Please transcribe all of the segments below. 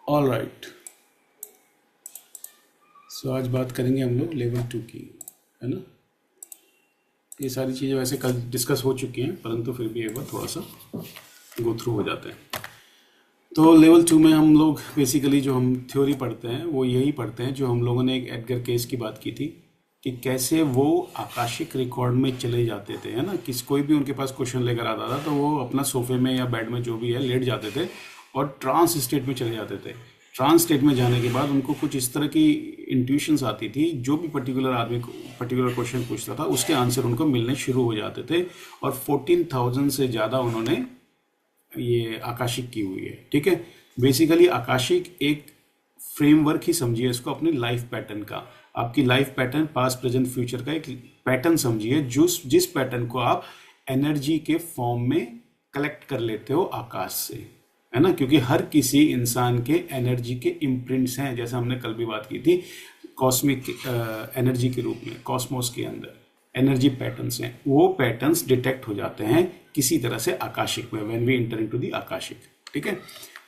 All right. सो आज बात करेंगे हम लोग लेवल 2 की, है ना। ये सारी चीज़ें वैसे कल डिस्कस हो चुकी हैं, परंतु फिर भी एक बार थोड़ा सा गो थ्रू हो जाते हैं। तो लेवल 2 में हम लोग बेसिकली जो हम थ्योरी पढ़ते हैं वो यही पढ़ते हैं जो हम लोगों ने एक एडगर केस की बात की थी कि कैसे वो आकाशिक रिकॉर्ड में चले जाते थे, है ना। कोई भी उनके पास क्वेश्चन लेकर आता था तो वो अपना सोफे में या बेड में जो भी है लेट जाते थे और ट्रांस स्टेट में चले जाते थे। ट्रांस स्टेट में जाने के बाद उनको कुछ इस तरह की इंट्यूशंस आती थी, जो भी पर्टिकुलर आदमी पर्टिकुलर क्वेश्चन पूछता था उसके आंसर उनको मिलने शुरू हो जाते थे। और 14,000 से ज़्यादा उन्होंने ये आकाशिक की हुई है, ठीक है। बेसिकली आकाशिक एक फ्रेमवर्क ही समझिए इसको अपनी लाइफ पैटर्न का। आपकी life pattern past present future का एक पैटर्न समझिए, जिस पैटर्न को आप एनर्जी के फॉर्म में कलेक्ट कर लेते हो आकाश से, है ना। क्योंकि हर किसी इंसान के एनर्जी के इम्प्रिंट्स हैं, जैसे हमने कल भी बात की थी, कॉस्मिक एनर्जी के रूप में कॉस्मोस के अंदर एनर्जी पैटर्न्स हैं। वो पैटर्न्स डिटेक्ट हो जाते हैं किसी तरह से आकाशिक में, when we enter into the Akashic, ठीक है।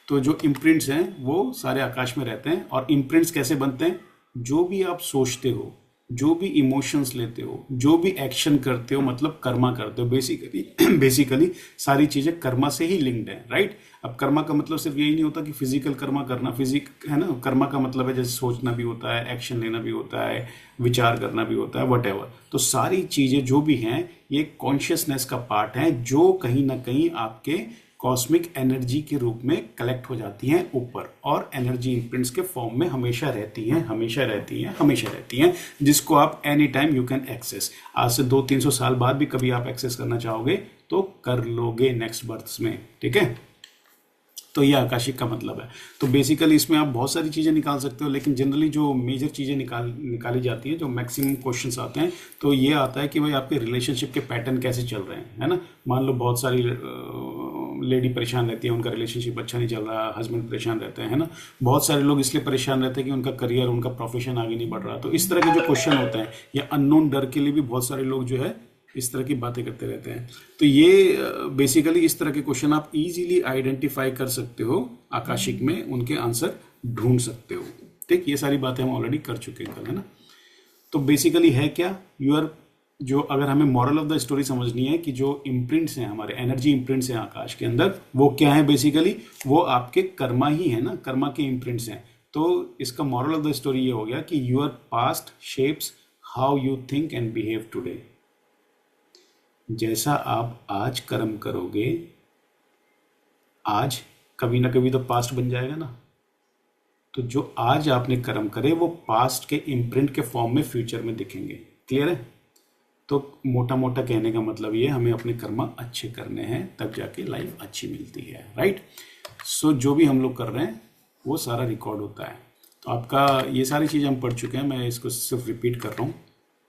तो जो इम्प्रिंट्स हैं वो सारे आकाश में रहते हैं। और इम्प्रिंट्स कैसे बनते हैं? जो भी आप सोचते हो, जो भी इमोशंस लेते हो, जो भी एक्शन करते हो, मतलब कर्मा करते हो, बेसिकली बेसिकली सारी चीजें कर्मा से ही लिंक्ड है, राइट। अब कर्मा का मतलब सिर्फ यही नहीं होता कि फिजिकल कर्मा करना, फिजिक है ना। कर्मा का मतलब है जैसे सोचना भी होता है, एक्शन लेना भी होता है, विचार करना भी होता है, वट। तो सारी चीजें जो भी हैं ये कॉन्शियसनेस का पार्ट है, जो कहीं ना कहीं आपके कॉस्मिक एनर्जी के रूप में कलेक्ट हो जाती हैं ऊपर, और एनर्जी इम्प्रिंट्स के फॉर्म में हमेशा रहती हैं, हमेशा रहती हैं, हमेशा रहती हैं, जिसको आप any time you can access. आज से 200-300 साल बाद भी कभी आप एक्सेस करना चाहोगे तो कर लोगे नेक्स्ट बर्थ्स में, ठीक है। तो ये आकाशिक का मतलब है। तो बेसिकली इसमें आप बहुत सारी चीज़ें निकाल सकते हो, लेकिन जनरली जो मेजर चीज़ें निकाली जाती हैं, जो मैक्सिमम क्वेश्चंस आते हैं, तो ये आता है कि भाई आपके रिलेशनशिप के पैटर्न कैसे चल रहे हैं, है ना। मान लो बहुत सारी लेडी परेशान रहती है, उनका रिलेशनशिप अच्छा नहीं चल रहा, हस्बैंड परेशान रहते हैं, है ना। बहुत सारे लोग इसलिए परेशान रहते हैं कि उनका करियर, उनका प्रोफेशन आगे नहीं बढ़ रहा। तो इस तरह के जो क्वेश्चन होते हैं, या अननोन डर के लिए भी बहुत सारे लोग जो है इस तरह की बातें करते रहते हैं। तो ये बेसिकली इस तरह के क्वेश्चन आप इजीली आइडेंटिफाई कर सकते हो आकाशिक में, उनके आंसर ढूंढ सकते हो, ठीक। ये सारी बातें हम ऑलरेडी कर चुके हैं कल, है ना। तो बेसिकली है क्या, जो अगर हमें मॉरल ऑफ द स्टोरी समझनी है कि जो इम्प्रिंट्स हैं, हमारे एनर्जी इम्प्रिंट्स हैं आकाश के अंदर, वो क्या है? बेसिकली वो आपके कर्मा ही है ना, कर्मा के इम्प्रिंट्स हैं। तो इसका मॉरल ऑफ द स्टोरी ये हो गया कि your past shapes how you think and behave today. जैसा आप आज कर्म करोगे, आज कभी ना कभी तो पास्ट बन जाएगा ना। तो जो आज आपने कर्म करे वो पास्ट के इम्प्रिंट के फॉर्म में फ्यूचर में दिखेंगे। क्लियर है? तो मोटा मोटा कहने का मतलब ये, हमें अपने कर्म अच्छे करने हैं, तब जाके लाइफ अच्छी मिलती है, राइट। सो जो भी हम लोग कर रहे हैं वो सारा रिकॉर्ड होता है। तो आपका ये सारी चीज़ें हम पढ़ चुके हैं, मैं इसको सिर्फ रिपीट कर रहा हूँ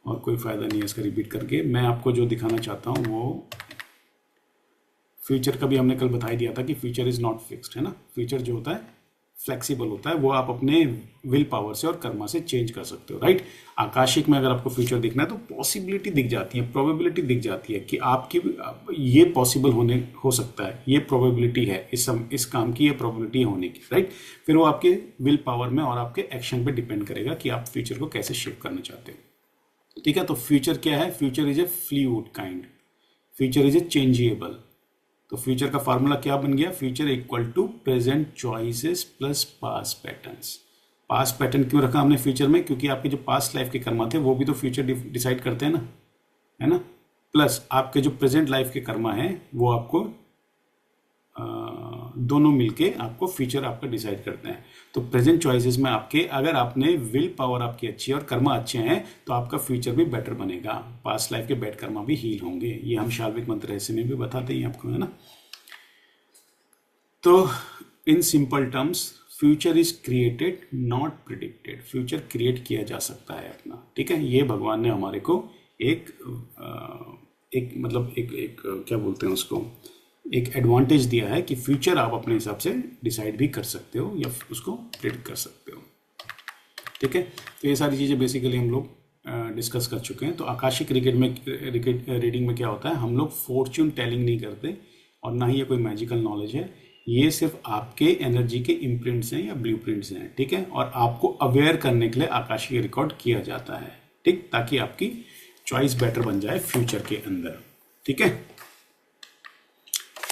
और कोई फ़ायदा नहीं है इसका रिपीट करके। मैं आपको जो दिखाना चाहता हूँ वो फ्यूचर का भी हमने कल बता ही दिया था कि फ्यूचर इज़ नॉट फिक्स्ड, है ना। फ्यूचर जो होता है फ्लेक्सिबल होता है, वो आप अपने विल पावर से और कर्मा से चेंज कर सकते हो, राइट। आकाशिक में अगर आपको फ्यूचर दिखना है तो पॉसिबिलिटी दिख जाती है, प्रोबेबिलिटी दिख जाती है कि आपकी ये पॉसिबल हो सकता है, ये प्रोबेबिलिटी है, इस काम की ये प्रोबेबिलिटी होने की, राइट। फिर वो आपके विल पावर में और आपके एक्शन पे डिपेंड करेगा कि आप फ्यूचर को कैसे शेप करना चाहते हो, ठीक है। तो फ्यूचर क्या है? Future is a fluid kind, future is a changeable. तो फ्यूचर का फार्मूला क्या बन गया? Future equal to present choices plus past patterns. Past pattern क्यों रखा हमने फ्यूचर में? क्योंकि आपके जो पास्ट लाइफ के कर्मा थे वो भी तो फ्यूचर डिसाइड करते हैं ना, है ना। प्लस आपके जो प्रेजेंट लाइफ के कर्मा हैं वो आपको दोनों मिलके आपको फ्यूचर आपका डिसाइड करते हैं। तो प्रेजेंट चॉइसेस में आपके, अगर आपने विल पावर आपकी अच्छी है और कर्मा अच्छे हैं तो आपका फ्यूचर भी बेटर बनेगा, पास्ट लाइफ के बैड कर्मा भी हील होंगे। ये हम शाल्विक मंत्र रहस्य में भी बताते हैं आपको, है ना। तो in simple terms, future is created not predicted. Future create किया जा सकता है अपना, ठीक है। ये भगवान ने हमारे को एक मतलब एक क्या बोलते हैं उसको, एक एडवांटेज दिया है कि फ्यूचर आप अपने हिसाब से डिसाइड भी कर सकते हो या उसको प्रेडिक्ट कर सकते हो, ठीक है। तो ये सारी चीज़ें बेसिकली हम लोग डिस्कस कर चुके हैं। तो आकाशिक रीडिंग में क्या होता है, हम लोग फॉर्च्यून टेलिंग नहीं करते और ना ही ये कोई मैजिकल नॉलेज है। ये सिर्फ आपके एनर्जी के इम्प्रिंट्स हैं या ब्लूप्रिंट्स हैं, ठीक है, और आपको अवेयर करने के लिए आकाशीय रिकॉर्ड किया जाता है, ठीक, ताकि आपकी चॉइस बेटर बन जाए फ्यूचर के अंदर, ठीक है।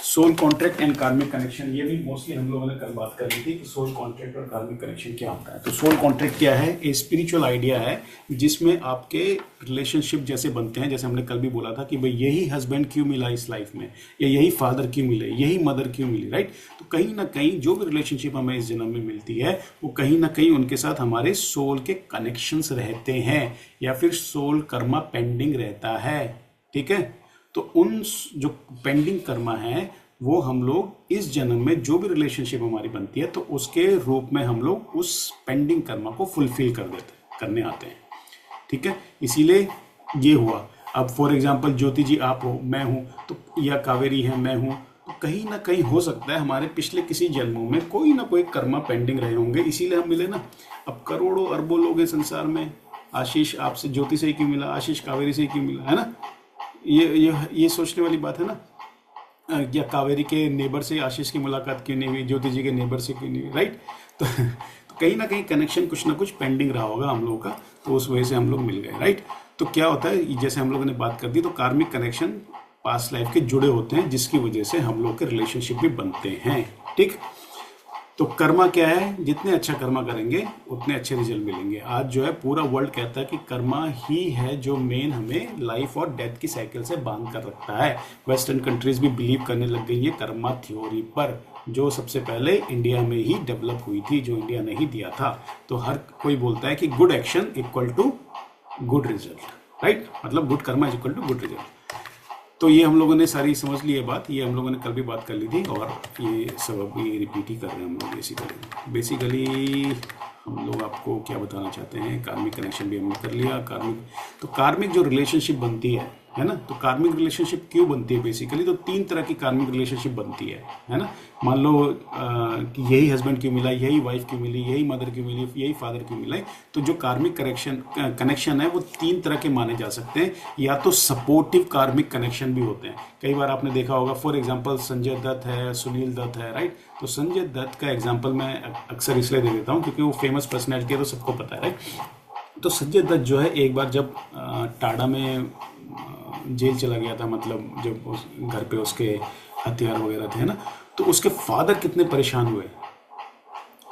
Soul contract and karmic connection, ये भी मोस्टली हम लोगों ने कल बात कर ली थी कि सोल कॉन्ट्रैक्ट और कार्मिक कनेक्शन क्या होता है। तो सोल कॉन्ट्रैक्ट क्या है? ए स्पिरिचुअल आइडिया है जिसमें आपके रिलेशनशिप जैसे बनते हैं, जैसे हमने कल भी बोला था कि भाई यही हस्बैंड क्यों मिला इस लाइफ में, या यही फादर क्यों मिले, यही मदर क्यों मिली, राइट। तो कहीं ना कहीं जो भी रिलेशनशिप हमें इस जन्म में मिलती है वो कहीं ना कहीं उनके साथ हमारे सोल के कनेक्शंस रहते हैं, या फिर सोल कर्मा पेंडिंग रहता है, ठीक है। तो उन जो पेंडिंग कर्मा है वो हम लोग इस जन्म में जो भी रिलेशनशिप हमारी बनती है तो उसके रूप में हम लोग उस पेंडिंग कर्मा को फुलफिल करने आते हैं, ठीक है। इसीलिए ये हुआ। अब फॉर एग्जांपल ज्योति जी आप हो, मैं हूँ, तो या कावेरी है, मैं हूँ, तो कहीं ना कहीं हो सकता है हमारे पिछले किसी जन्मों में कोई ना कोई कर्मा पेंडिंग रहे होंगे, इसीलिए हम मिले ना। अब करोड़ों अरबों लोग हैं संसार में, आशीष आपसे ज्योति से ही क्यों मिला, आशीष कावेरी से ही क्यों मिला, है ना। ये सोचने वाली बात है ना। या कावेरी के नेबर से आशीष की मुलाकात क्यों नहीं हुई, ज्योति जी के नेबर से क्यों नहीं हुई, राइट। तो कहीं ना कहीं कनेक्शन कुछ ना कुछ पेंडिंग रहा होगा हम लोगों का, तो उस वजह से हम लोग मिल गए, राइट। तो क्या होता है, जैसे हम लोगों ने बात कर दी, तो कार्मिक कनेक्शन पास्ट लाइफ के जुड़े होते हैं जिसकी वजह से हम लोग के रिलेशनशिप भी बनते हैं, ठीक। तो कर्मा क्या है? जितने अच्छा कर्मा करेंगे उतने अच्छे रिजल्ट मिलेंगे। आज जो है पूरा वर्ल्ड कहता है कि कर्मा ही है जो मेन हमें लाइफ और डेथ की साइकिल से बांध कर रखता है। वेस्टर्न कंट्रीज भी बिलीव करने लग गई है कर्मा थ्योरी पर, जो सबसे पहले इंडिया में ही डेवलप हुई थी, जो इंडिया ने ही दिया था। तो हर कोई बोलता है कि good action equal to good result, right, मतलब good karma is equal to good result. तो ये हम लोगों ने सारी समझ ली है बात, ये हम लोगों ने कल भी बात कर ली थी, और ये सब अभी रिपीट ही कर रहे हैं हम लोग। बेसिकली हम लोग आपको क्या बताना चाहते हैं, कार्मिक कनेक्शन भी हमने कर लिया। कार्मिक जो रिलेशनशिप बनती है ना, तो कार्मिक रिलेशनशिप क्यों बनती है? बेसिकली तो 3 तरह की कार्मिक रिलेशनशिप बनती है ना। मान लो कि यही हस्बैंड क्यों मिला, यही वाइफ क्यों मिली, यही मदर क्यों मिली, यही फादर क्यों मिला। तो जो कार्मिक कनेक्शन है वो 3 तरह के माने जा सकते हैं। या तो सपोर्टिव कार्मिक कनेक्शन भी होते हैं, कई बार आपने देखा होगा, फॉर एग्जाम्पल संजय दत्त है, सुनील दत्त है, राइट। तो संजय दत्त का एग्जाम्पल मैं अक्सर इसलिए दे देता हूँ क्योंकि वो फेमस पर्सनैलिटी है, तो सबको पता है, राइट। तो संजय दत्त जो है एक बार जब टाडा में जेल चला गया था, मतलब जब उस घर पे उसके हथियार वगैरह थे ना, तो उसके फादर कितने परेशान हुए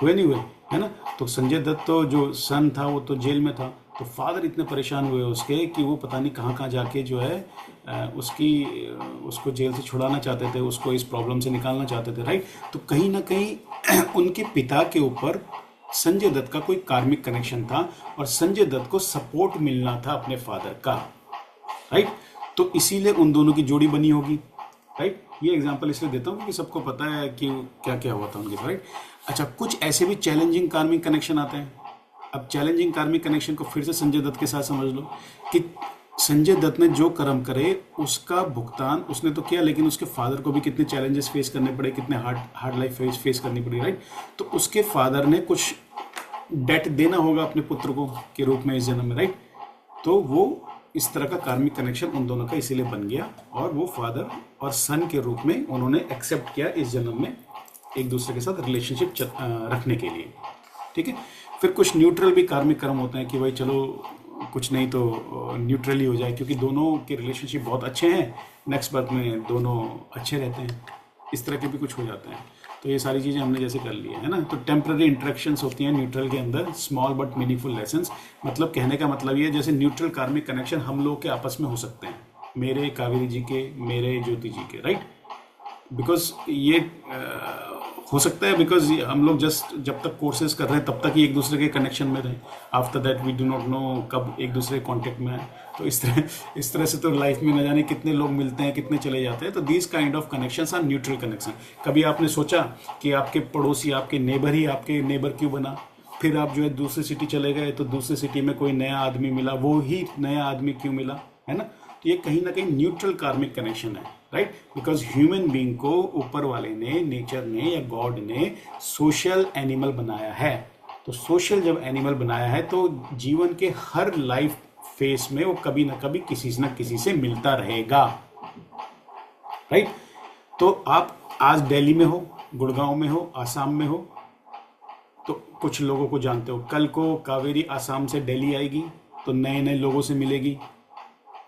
नहीं हुए, है ना। तो संजय दत्त तो जो सन था वो तो जेल में था, तो फादर इतने परेशान हुए उसके कि वो पता नहीं कहाँ जाके जो है उसको जेल से छुड़ाना चाहते थे, उसको इस प्रॉब्लम से निकालना चाहते थे, राइट। तो कहीं ना कहीं उनके पिता के ऊपर संजय दत्त का कोई कार्मिक कनेक्शन था, और संजय दत्त को सपोर्ट मिलना था अपने फादर का, राइट। तो इसीलिए उन दोनों की जोड़ी बनी होगी, राइट। ये एग्जांपल इसलिए देता हूँ क्योंकि सबको पता है कि क्या क्या हुआ था उनके साथ, राइट। अच्छा, कुछ ऐसे भी चैलेंजिंग कार्मिक कनेक्शन आते हैं। अब चैलेंजिंग कार्मिक कनेक्शन को फिर से संजय दत्त के साथ समझ लो कि संजय दत्त ने जो कर्म करे उसका भुगतान उसने तो किया, लेकिन उसके फादर को भी कितने चैलेंजेस फेस करने पड़े, कितने हार्ड लाइफ फेस करनी पड़ी, राइट। तो उसके फादर ने कुछ डेट देना होगा अपने पुत्र को के रूप में इस जन्म में, राइट। तो वो इस तरह का कार्मिक कनेक्शन उन दोनों का इसीलिए बन गया, और वो फादर और सन के रूप में उन्होंने एक्सेप्ट किया इस जन्म में एक दूसरे के साथ रिलेशनशिप रखने के लिए, ठीक है। फिर कुछ न्यूट्रल भी कार्मिक कर्म होते हैं कि भाई चलो कुछ नहीं तो न्यूट्रल ही हो जाए, क्योंकि दोनों के रिलेशनशिप बहुत अच्छे हैं, नेक्स्ट बर्थ में दोनों अच्छे रहते हैं, इस तरह के भी कुछ हो जाते हैं। तो ये सारी चीज़ें हमने जैसे कर ली है ना। तो टेम्पररी इंटरेक्शंस होती हैं न्यूट्रल के अंदर, स्मॉल बट मीनिंगफुल लेसन्स। मतलब कहने का मतलब ये है, जैसे न्यूट्रल कार्मिक कनेक्शन हम लोग के आपस में हो सकते हैं, मेरे कावेरी जी के, मेरे ज्योति जी के, राइट। बिकॉज ये हो सकता है बिकॉज हम लोग जस्ट जब तक कोर्सेज कर रहे हैं तब तक ही एक दूसरे के कनेक्शन में रहें, after that we do not know कब एक दूसरे कॉन्टेक्ट में आए। तो इस तरह से तो लाइफ में न जाने कितने लोग मिलते हैं, कितने चले जाते हैं। तो these kind of connections are neutral connection. कभी आपने सोचा कि आपके पड़ोसी, आपके नेबर ही आपके नेबर क्यों बना? फिर आप जो है दूसरी सिटी चले गए तो दूसरी सिटी में कोई नया आदमी मिला, वो ही नया आदमी क्यों मिला, है ना। तो ये कहीं ना कहीं न्यूट्रल कार्मिक कनेक्शन है, राइट। बिकॉज ह्यूमन बीइंग को ऊपर वाले ने, नेचर ने या गॉड ने सोशल एनिमल बनाया है। तो सोशल जब एनिमल बनाया है तो जीवन के हर लाइफ फेस में वो कभी ना कभी किसी न किसी से मिलता रहेगा, राइट। तो आप आज दिल्ली में हो, गुड़गांव में हो, आसाम में हो, तो कुछ लोगों को जानते हो। कल को कावेरी आसाम से दिल्ली आएगी तो नए नए लोगों से मिलेगी,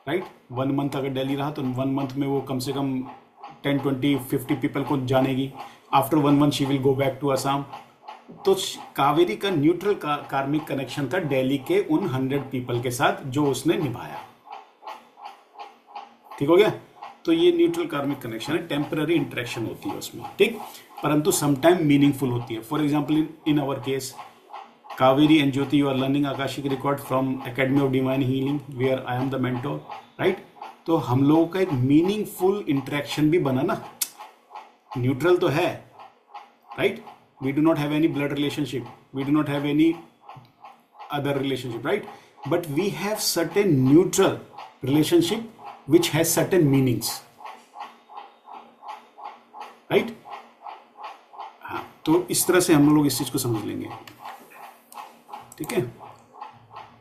राइट। 1 मंथ अगर दिल्ली रहा तो 1 मंथ में वो कम से कम 10, 20, 50 पीपल को जानेगी। After 1 month she will go back to Assam. तो कावेरी का न्यूट्रल कार्मिक कनेक्शन था दिल्ली के उन 100 पीपल के साथ जो उसने निभाया। ठीक हो गया। तो ये न्यूट्रल कार्मिक कनेक्शन है, टेम्पररी इंटरेक्शन होती है उसमें, ठीक, परंतु समटाइम मीनिंगफुल होती है। For example in our case, Kaveri and Jyoti, you are learning Akashic record from Academy of Divine Healing, where I am the mentor, right? तो हम लोगों का एक मीनिंगफुल इंटरेक्शन भी बना ना। न्यूट्रल तो है, right. We do not have any blood relationship, we do not have any other relationship, right, but we have certain neutral relationship which has certain meanings, right. हाँ, तो इस तरह से हम लोग इस चीज को समझ लेंगे, ठीक है।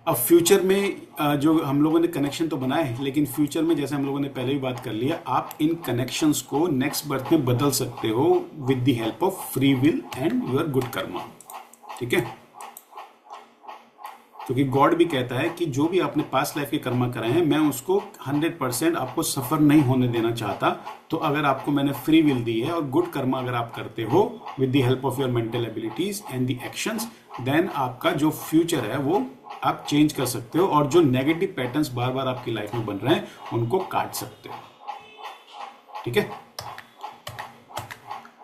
अब फ्यूचर में जो हम लोगों ने कनेक्शन तो बनाए, लेकिन फ्यूचर में जैसे हम लोगों ने पहले भी बात कर लिया, आप इन कनेक्शंस को नेक्स्ट बर्थ में बदल सकते हो with the help of free will and your good Karma, ठीक है। क्योंकि गॉड भी कहता है कि जो भी आपने पास्ट लाइफ के कर्मा करे हैं, मैं उसको 100% आपको सफर नहीं होने देना चाहता। तो अगर आपको मैंने फ्री विल दी है और गुड कर्मा अगर आप करते हो with the help of your mental abilities and the actions, then आपका जो फ्यूचर है वो आप चेंज कर सकते हो, और जो नेगेटिव पैटर्न्स बार बार आपकी लाइफ में बन रहे हैं उनको काट सकते हो, ठीक है।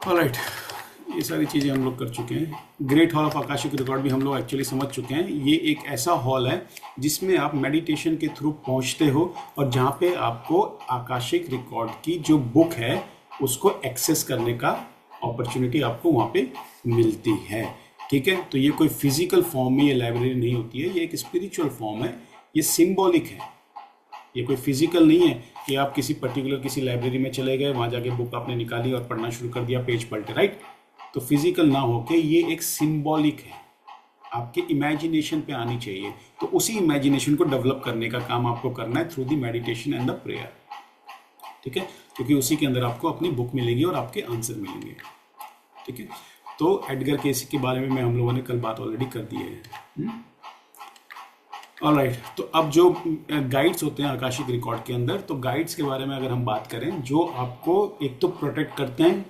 ऑलराइट, ये सारी चीज़ें हम लोग कर चुके हैं। Great hall of akashic record भी हम लोग एक्चुअली समझ चुके हैं। ये एक ऐसा हॉल है जिसमें आप मेडिटेशन के थ्रू पहुंचते हो, और जहाँ पे आपको आकाशिक रिकॉर्ड की जो बुक है उसको एक्सेस करने का अपॉर्चुनिटी आपको वहाँ पे मिलती है, ठीक है। तो ये कोई फिजिकल फॉर्म में ये लाइब्रेरी नहीं होती है, ये एक स्पिरिचुअल फॉर्म है, ये सिंबॉलिक है। ये कोई फिजिकल नहीं है कि आप किसी पर्टिकुलर किसी लाइब्रेरी में चले गए, वहाँ जाके बुक आपने निकाली और पढ़ना शुरू कर दिया, पेज पलटे, राइट। तो फिजिकल ना होके ये एक सिंबॉलिक है, आपके इमेजिनेशन पे आनी चाहिए। तो उसी इमेजिनेशन को डेवलप करने का काम आपको करना है through the meditation and the prayer, ठीक है। क्योंकि उसी के अंदर आपको अपनी बुक मिलेगी और आपके आंसर मिलेंगे, ठीक है। तो एडगर केसी के बारे में हम लोगों ने कल बात ऑलरेडी कर दी है। ऑलराइट, तो अब जो गाइड्स होते हैं आकाशिक रिकॉर्ड के अंदर, तो गाइड्स के बारे में अगर हम बात करें, जो आपको एक तो प्रोटेक्ट करते हैं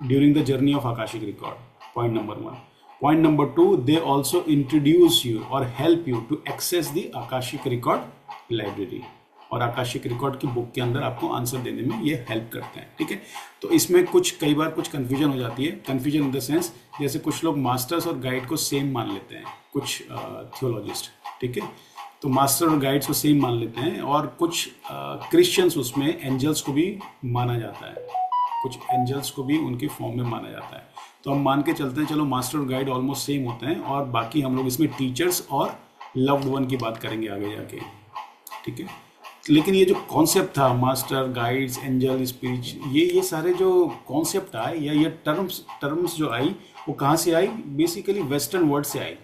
during the journey of akashic record, point number 1। Point number 2, they also introduce you और help you to access the akashic record library, और आकाशिक रिकॉर्ड की बुक के अंदर आपको आंसर देने में ये हेल्प करते हैं, ठीक है। तो इसमें कई बार कुछ कन्फ्यूजन हो जाती है। कन्फ्यूजन इन द सेंस, जैसे कुछ लोग मास्टर्स और गाइड को सेम मान लेते हैं, कुछ थियोलॉजिस्ट, ठीक है। तो मास्टर और गाइड्स को सेम मान लेते हैं, और कुछ क्रिश्चियंस उसमें एंजल्स को भी माना जाता है, कुछ एंजल्स को भी उनके फॉर्म में माना जाता है। तो हम मान के चलते हैं, चलो मास्टर और गाइड ऑलमोस्ट सेम होते हैं, और बाकी हम लोग इसमें टीचर्स और लव्ड वन की बात करेंगे आगे जाके, ठीक है। लेकिन ये जो कॉन्सेप्ट था मास्टर, गाइड्स, एंजल, स्पिरिट, ये सारे जो कॉन्सेप्ट आए या ये टर्म्स जो आई, वो कहाँ से आई? बेसिकली वेस्टर्न वर्ल्ड से आई।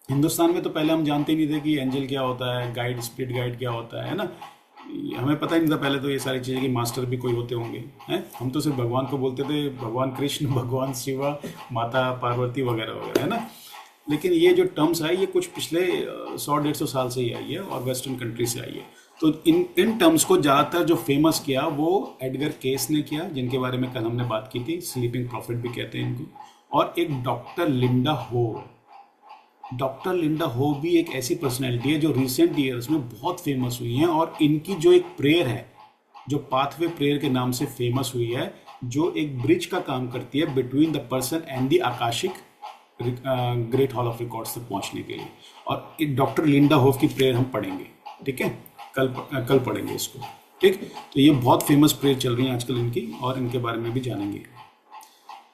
हिंदुस्तान में तो पहले हम जानते ही नहीं थे कि एंजल क्या होता है, गाइड, स्पिरिट गाइड क्या होता है ना। हमें पता ही नहीं था पहले तो ये सारी चीज़ें कि मास्टर भी कोई होते होंगे, हैं। हम तो सिर्फ भगवान को बोलते थे, भगवान कृष्ण, भगवान शिवा, माता पार्वती वगैरह वगैरह, है ना। लेकिन ये जो टर्म्स आई, ये कुछ पिछले 100-150 साल से ही आई है, और वेस्टर्न कंट्री से आई है। तो इन टर्म्स को ज़्यादातर जो फेमस किया वो एडगर केस ने किया, जिनके बारे में कल हमने बात की थी, स्लीपिंग प्रॉफिट भी कहते हैं इनको, और एक डॉक्टर लिंडा हो। डॉक्टर लिंडा हो भी एक ऐसी पर्सनैलिटी है जो रिसेंट ईयर्स में बहुत फेमस हुई हैं, और इनकी जो एक प्रेयर है, जो पाथवे प्रेयर के नाम से फेमस हुई है, जो एक ब्रिज का काम करती है between the person and the Akashic great hall of records तक पहुंचने के लिए। और एक डॉक्टर लिंडा होफ की प्रेयर हम पढ़ेंगे, ठीक है, कल पढ़ेंगे इसको, ठीक। तो ये बहुत फेमस प्रेयर चल रही है आजकल इनकी, और इनके बारे में भी जानेंगे।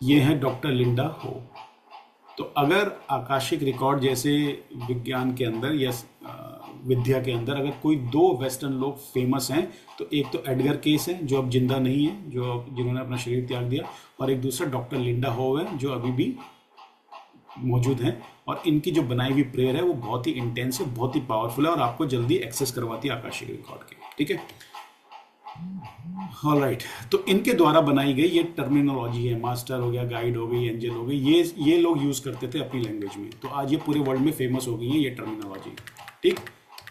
ये है डॉक्टर लिंडा हो। तो अगर आकाशिक रिकॉर्ड जैसे विज्ञान के अंदर या विद्या के अंदर अगर कोई 2 वेस्टर्न लोग फेमस हैं, तो एक तो एडगर केस है जो अब जिंदा नहीं है, जिन्होंने अपना शरीर त्याग दिया, और एक दूसरा डॉक्टर लिंडा हो है जो अभी भी मौजूद हैं। और इनकी जो बनाई हुई प्रेयर है वो बहुत ही इंटेंस है, बहुत ही पावरफुल है, और आपको जल्दी एक्सेस करवाती है आकाशिक रिकॉर्ड के, ठीक है। ऑलराइट, तो इनके द्वारा बनाई गई ये टर्मिनोलॉजी है, मास्टर हो गया, गाइड हो गई, एंजल हो गई, ये लोग यूज़ करते थे अपनी लैंग्वेज में, तो आज ये पूरे वर्ल्ड में फेमस हो गई है ये टर्मिनोलॉजी। ठीक,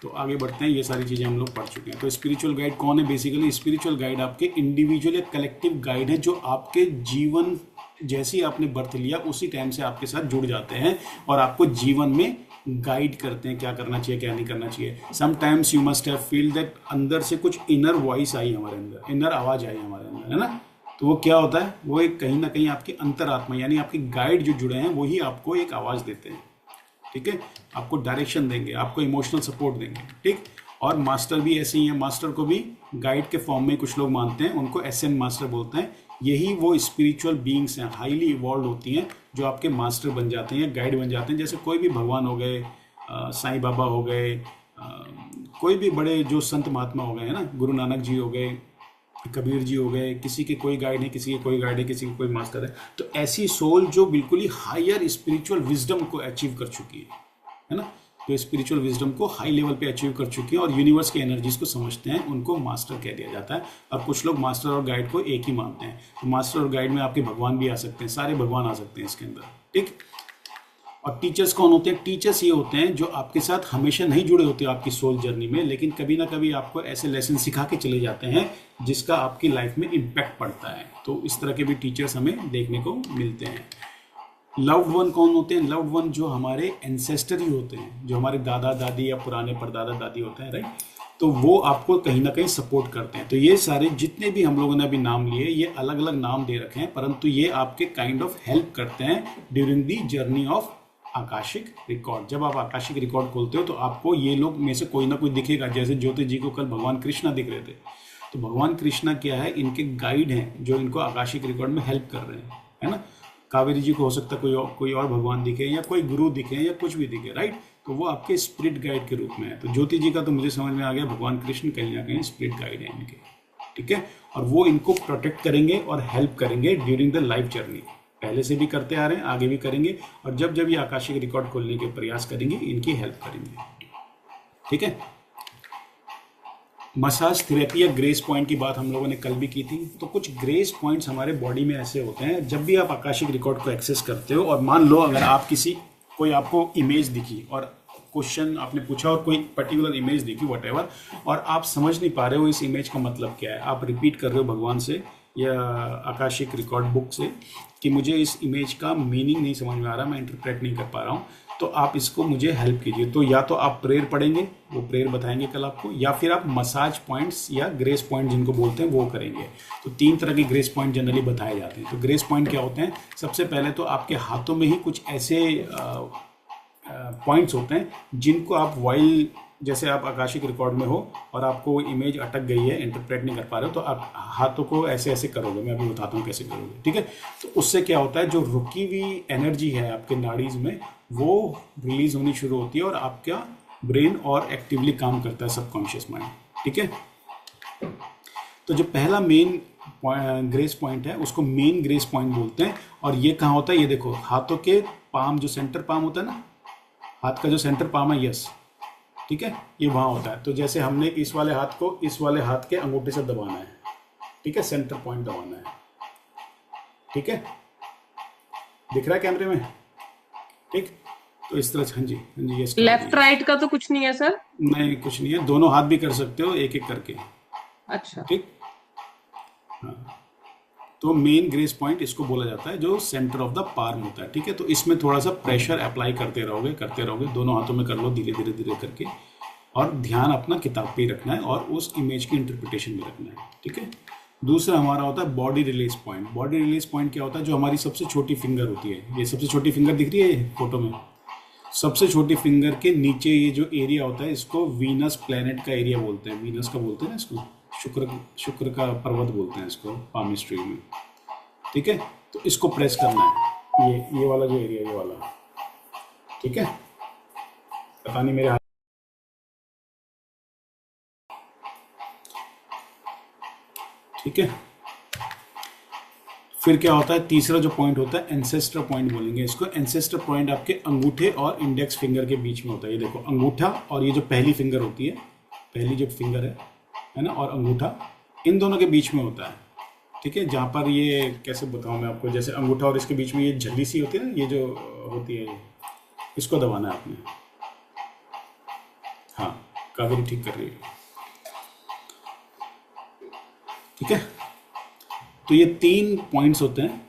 तो आगे बढ़ते हैं, ये सारी चीज़ें हम लोग पढ़ चुके हैं। तो स्पिरिचुअल गाइड कौन है? बेसिकली स्पिरिचुअल गाइड आपके इंडिविजुअल या कलेक्टिव गाइड है, जो आपके जीवन जैसे ही आपने बर्थ लिया उसी टाइम से आपके साथ जुड़ जाते हैं और आपको जीवन में गाइड करते हैं, क्या करना चाहिए क्या नहीं करना चाहिए। Sometimes you must have feel that अंदर से कुछ इनर वॉइस आई हमारे अंदर, इनर आवाज़ आई हमारे अंदर, है ना। तो वो क्या होता है? वो एक कहीं ना कहीं आपकी अंतरात्मा यानी आपके गाइड जो जुड़े हैं वही आपको एक आवाज़ देते हैं। ठीक है, आपको डायरेक्शन देंगे, आपको इमोशनल सपोर्ट देंगे। ठीक, और मास्टर भी ऐसे ही है, मास्टर को भी गाइड के फॉर्म में कुछ लोग मानते हैं, उनको एसेंट मास्टर बोलते हैं। यही वो स्पिरिचुअल बीइंग्स हैं, हाईली इवॉल्व होती हैं, जो आपके मास्टर बन जाते हैं या गाइड बन जाते हैं। जैसे कोई भी भगवान हो गए, साईं बाबा हो गए, कोई भी बड़े जो संत महात्मा हो गए, है ना, गुरु नानक जी हो गए, कबीर जी हो गए, किसी के कोई गाइड है, किसी के कोई गाइड है, किसी के कोई मास्टर है। तो ऐसी सोल जो बिल्कुल ही हायर स्पिरिचुअल विजडम को अचीव कर चुकी है ना, जो स्पिरिचुअल विजडम को हाई लेवल पे अचीव कर चुकी है और यूनिवर्स की एनर्जीज को समझते हैं, उनको मास्टर कह दिया जाता है। और कुछ लोग मास्टर और गाइड को एक ही मानते हैं। तो मास्टर और गाइड में आपके भगवान भी आ सकते हैं, सारे भगवान आ सकते हैं इसके अंदर। ठीक, और टीचर्स कौन होते हैं? टीचर्स ये होते हैं जो आपके साथ हमेशा नहीं जुड़े होते आपकी सोल जर्नी में, लेकिन कभी ना कभी आपको ऐसे लेसन सिखा के चले जाते हैं जिसका आपकी लाइफ में इम्पैक्ट पड़ता है। तो इस तरह के भी टीचर्स हमें देखने को मिलते हैं। लव्ड वन कौन होते हैं? लव्ड वन जो हमारे एंसेस्टर ही होते हैं, जो हमारे दादा दादी या पुराने परदादा दादी होते हैं, राइट। तो वो आपको कहीं ना कहीं सपोर्ट करते हैं। तो ये सारे जितने भी हम लोगों ने अभी नाम लिए, ये अलग अलग नाम दे रखे हैं, परंतु ये आपके काइंड ऑफ हेल्प करते हैं during the journey of akashic record. जब आप आकाशिक रिकॉर्ड खोलते हो तो आपको ये लोग में से कोई ना कोई दिखेगा। जैसे ज्योति जी को कल भगवान कृष्णा दिख रहे थे, तो भगवान कृष्णा क्या है? इनके गाइड हैं जो इनको आकाशिक रिकॉर्ड में हेल्प कर रहे हैं, है ना। कावेरी जी को हो सकता है कोई और भगवान दिखे या कोई गुरु दिखे या कुछ भी दिखे, राइट। तो वो आपके स्पिरिट गाइड के रूप में है। तो ज्योति जी का तो मुझे समझ में आ गया, भगवान कृष्ण कहीं ना कहीं स्पिरिट गाइड है इनके। ठीक है, और वो इनको प्रोटेक्ट करेंगे और हेल्प करेंगे ड्यूरिंग द लाइफ जर्नी। पहले से भी करते आ रहे हैं, आगे भी करेंगे, और जब जब ये आकाशिक रिकॉर्ड खोलने के प्रयास करेंगे इनकी हेल्प करेंगे। ठीक है, मसाज थेरेपी या ग्रेस पॉइंट की बात हम लोगों ने कल भी की थी। तो कुछ ग्रेस पॉइंट्स हमारे बॉडी में ऐसे होते हैं, जब भी आप आकाशिक रिकॉर्ड को एक्सेस करते हो, और मान लो अगर आप कोई आपको इमेज दिखी और क्वेश्चन आपने पूछा और कोई पर्टिकुलर इमेज दिखी व्हाटएवर, और आप समझ नहीं पा रहे हो इस इमेज का मतलब क्या है, आप रिपीट कर रहे हो भगवान से या आकाशिक रिकॉर्ड बुक से कि मुझे इस इमेज का मीनिंग नहीं समझ में आ रहा, मैं इंटरप्रेट नहीं कर पा रहा हूँ, तो आप इसको मुझे हेल्प कीजिए। तो या तो आप प्रेयर पढ़ेंगे, वो प्रेयर बताएंगे कल आपको, या फिर आप मसाज पॉइंट्स या ग्रेस पॉइंट जिनको बोलते हैं वो करेंगे। तो 3 तरह के ग्रेस पॉइंट जनरली बताए जाते हैं। तो ग्रेस पॉइंट क्या होते हैं? सबसे पहले तो आपके हाथों में ही कुछ ऐसे पॉइंट्स होते हैं जिनको आप वाइल, जैसे आप आकाशिक रिकॉर्ड में हो और आपको इमेज अटक गई है, इंटरप्रेट नहीं कर पा रहे हो, तो आप हाथों को ऐसे ऐसे करोगे। मैं अभी बताता हूँ कैसे करोगे। ठीक है, तो उससे क्या होता है, जो रुकी हुई एनर्जी है आपके नाड़ीज में वो रिलीज होनी शुरू होती है और आपका ब्रेन और एक्टिवली काम करता है, सबकॉन्शियस माइंड। ठीक है, तो जो पहला मेन ग्रेस पॉइंट है उसको मेन ग्रेस पॉइंट बोलते हैं। और ये कहाँ होता है? ये देखो, हाथों के पाम, जो सेंटर पाम होता है ना, हाथ का जो सेंटर पाम है, यस, ठीक है, ये वहाँ होता है। तो जैसे हमने इस वाले हाथ को इस वाले हाथ के अंगूठे से दबाना है, ठीक है, सेंटर पॉइंट दबाना है। ठीक है, दिख रहा है कैमरे में? ठीक, तो इस तरह से, हाँ जी, हाँ जी, यस। लेफ्ट राइट का तो कुछ नहीं है सर? नहीं, कुछ नहीं है, दोनों हाथ भी कर सकते हो एक एक करके। अच्छा, ठीक, हाँ। तो मेन ग्रेस पॉइंट इसको बोला जाता है, जो सेंटर ऑफ द पार्म होता है। ठीक है, तो इसमें थोड़ा सा प्रेशर अप्लाई करते रहोगे, दोनों हाथों में कर लो, धीरे धीरे धीरे करके, और ध्यान अपना किताब पे ही रखना है और उस इमेज की इंटरप्रिटेशन में रखना है। ठीक है, दूसरा हमारा होता है body release point. Body release point क्या होता है? जो हमारी सबसे छोटी फिंगर होती है, ये सबसे छोटी फिंगर दिख रही है फोटो में, सबसे छोटी फिंगर के नीचे ये जो एरिया होता है, इसको वीनस प्लैनेट का एरिया बोलते हैं। वीनस का बोलते हैं ना इसको, शुक्र का पर्वत बोलते हैं इसको पामिस्ट्री में। ठीक है, तो इसको प्रेस करना है, ये वाला जो एरिया, ये वाला। ठीक है, पता नहीं मेरे हाथ, ठीक है। फिर क्या होता है? तीसरा जो पॉइंट होता है एंसेस्टर पॉइंट बोलेंगे इसको। एंसेस्टर पॉइंट आपके अंगूठे और इंडेक्स फिंगर के बीच में होता है। ये देखो, अंगूठा और ये जो पहली फिंगर होती है, पहली जो फिंगर है ना, और अंगूठा, इन दोनों के बीच में होता है। ठीक है, जहाँ पर ये कैसे बताऊँ मैं आपको, जैसे अंगूठा और इसके बीच में ये झल्ली सी होती है ना, ये जो होती है, इसको दबाना है आपने। हाँ, कावेरी ठीक कर रही है। ठीक है, तो ये 3 पॉइंट्स होते हैं,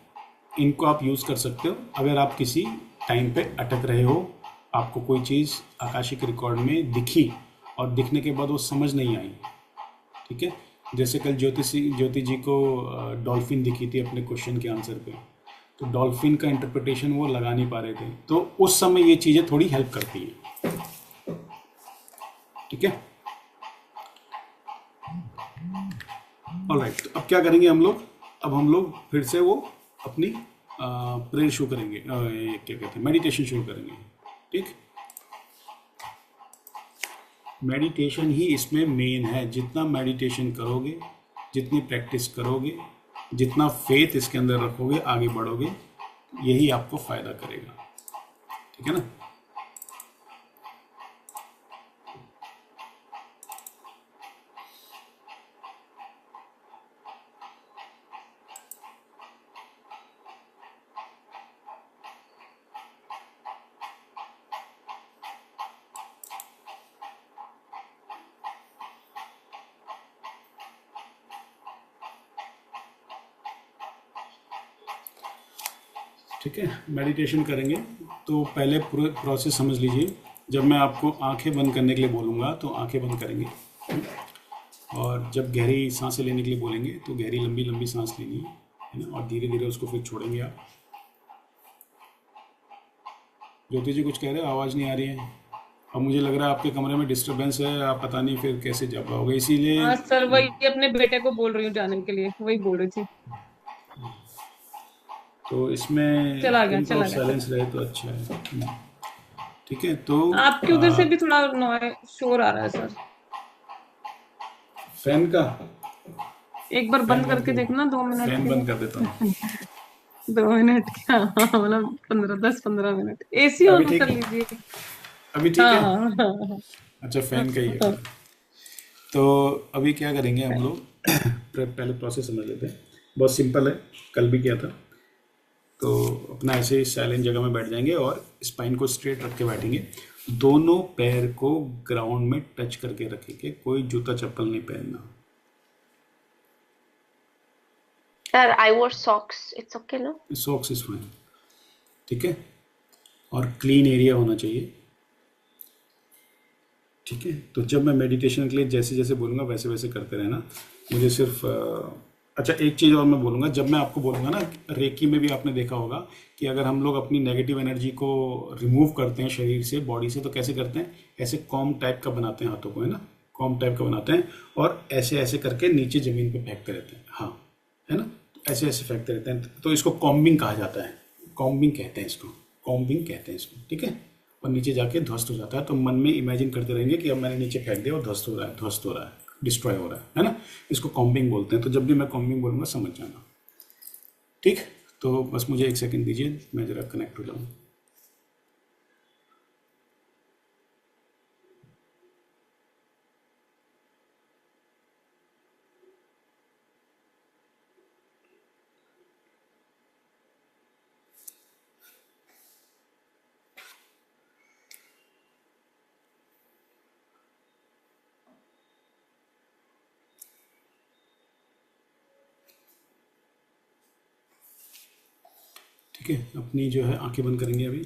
इनको आप यूज़ कर सकते हो अगर आप किसी टाइम पे अटक रहे हो, आपको कोई चीज़ आकाशिक रिकॉर्ड में दिखी और दिखने के बाद वो समझ नहीं आई। ठीक है, जैसे कल ज्योति जी को डॉल्फिन दिखी थी अपने क्वेश्चन के आंसर पे, तो डॉल्फिन का इंटरप्रिटेशन वो लगा नहीं पा रहे थे, तो उस समय ये चीज़ें थोड़ी हेल्प करती हैं। ठीक है, ऑलराइट। तो अब क्या करेंगे हम लोग, अब हम लोग फिर से वो अपनी प्रेयर शुरू करेंगे, ये क्या कहते हैं, मेडिटेशन शुरू करेंगे। ठीक, मेडिटेशन ही इसमें मेन है। जितना मेडिटेशन करोगे, जितनी प्रैक्टिस करोगे, जितना फेथ इसके अंदर रखोगे, आगे बढ़ोगे, यही आपको फायदा करेगा। ठीक है ना। ठीक है, मेडिटेशन करेंगे तो पहले पूरे प्रोसेस समझ लीजिए। जब मैं आपको आंखें बंद करने के लिए बोलूँगा तो आंखें बंद करेंगे, और जब गहरी सांसें लेने के लिए बोलेंगे तो गहरी लंबी लंबी सांस लेनी है ना, और धीरे धीरे उसको फिर छोड़ेंगे आप। ज्योति जी कुछ कह रहे हो, आवाज़ नहीं आ रही है। अब मुझे लग रहा है आपके कमरे में डिस्टरबेंस है, आप पता नहीं फिर कैसे जा पाओगे, इसीलिए हाँ सर, वही अपने बेटे को बोल रही हूँ जाने के लिए, वही बोल रही थी। तो इसमें चला इनको गया चला साइलेंस रहे तो अच्छा है। ठीक है, तो गया। आपके उधर से भी थोड़ा नॉइस शोर आ रहा है सर। फैन का, एक बार फैन बंद बंद करके कर, देखना 2 मिनट फैन के बंद लिए। कर देता हूँ। 2 मिनट क्या, हाँ, मतलब 15-10-15 मिनट एसी अभी ऑन ठीक, कर लीजिए। अभी ठीक हाँ है। हाँ हाँ अच्छा, हाँ फैन का ही है हाँ। फिर। तो अभी क्या करेंगे हम लोग, पहले प्रोसेस समझ लेते हैं। बहुत सिंपल है, कल भी किया था। तो अपना ऐसे ही साइलेंट जगह में बैठ जाएंगे और स्पाइन को स्ट्रेट रख के बैठेंगे। दोनों पैर को ग्राउंड में टच करके रखेंगे, कोई जूता चप्पल नहीं पहनना। Sir, I wore socks. It's okay, no? Socks is fine. ठीक है, और क्लीन एरिया होना चाहिए। ठीक है, तो जब मैं मेडिटेशन के लिए जैसे जैसे बोलूँगा वैसे वैसे करते रहना। मुझे सिर्फ अच्छा, एक चीज़ और मैं बोलूँगा, जब मैं आपको बोलूँगा ना, रेकी में भी आपने देखा होगा कि अगर हम लोग अपनी नेगेटिव एनर्जी को रिमूव करते हैं शरीर से, बॉडी से, तो कैसे करते हैं, ऐसे कॉम टाइप का बनाते हैं हाथों को, है ना, कॉम टाइप का बनाते हैं, और ऐसे ऐसे करके नीचे ज़मीन पे फेंकते रहते हैं। हाँ, है ना, ऐसे ऐसे फेंकते रहते हैं, तो इसको कॉम्बिंग कहा जाता है। कॉम्बिंग कहते हैं इसको, कॉम्बिंग कहते हैं इसको। ठीक है, और नीचे जाके ध्वस्त हो जाता है। तो मन में इमेजिन करते रहेंगे कि अब मैंने नीचे फेंक दिया और ध्वस्त हो रहा है, ध्वस्त हो रहा है, डिस्ट्रॉय हो रहा है ना। इसको कॉम्बिंग बोलते हैं। तो जब भी मैं कॉम्बिंग बोलूँगा समझ जाना। ठीक, तो बस मुझे 1 सेकंड दीजिए, मैं ज़रा कनेक्ट हो जाऊँ। ठीक है, अपनी जो है आंखें बंद करेंगे अभी।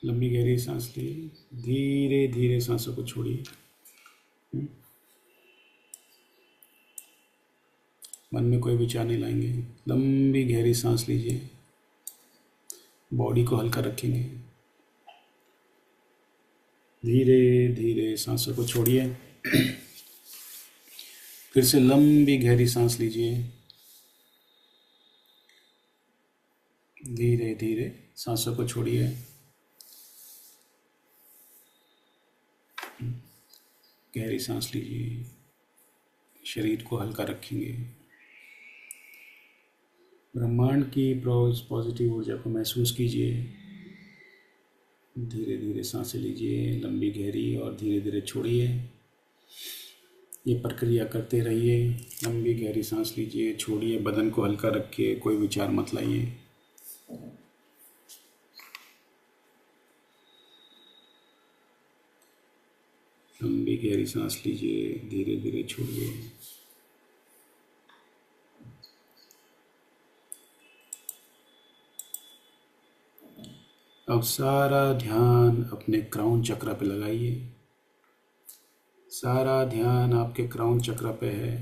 लंबी गहरी सांस लिए, धीरे धीरे सांसों को छोड़िए। मन में कोई विचार नहीं लाएंगे। लंबी गहरी सांस लीजिए, बॉडी को हल्का रखेंगे। धीरे धीरे सांसों को छोड़िए। फिर से लंबी गहरी सांस लीजिए, धीरे धीरे सांसों को छोड़िए। गहरी सांस लीजिए, शरीर को हल्का रखेंगे। ब्रह्मांड की पॉजिटिव ऊर्जा को महसूस कीजिए। धीरे धीरे सांसें लीजिए, लंबी गहरी, और धीरे धीरे छोड़िए। ये प्रक्रिया करते रहिए। लंबी गहरी सांस लीजिए, छोड़िए, बदन को हल्का रखिए, कोई विचार मत लाइए। लंबी गहरी सांस लीजिए, धीरे धीरे छोड़िए। अब सारा ध्यान अपने क्राउन चक्र पे लगाइए। सारा ध्यान आपके क्राउन चक्र पे है।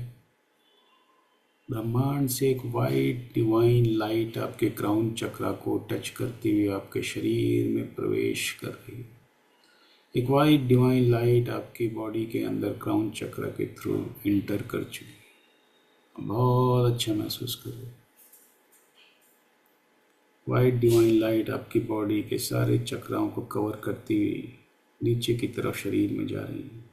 ब्रह्मांड से एक वाइट डिवाइन लाइट आपके क्राउन चक्र को टच करते हुए आपके शरीर में प्रवेश कर रही है। एक वाइट डिवाइन लाइट आपकी बॉडी के अंदर क्राउन चक्र के थ्रू इंटर कर चुकी है। बहुत अच्छा महसूस कर रहे हैं। वाइट डिवाइन लाइट आपकी बॉडी के सारे चक्राओं को कवर करती हुई नीचे की तरफ शरीर में जा रही है।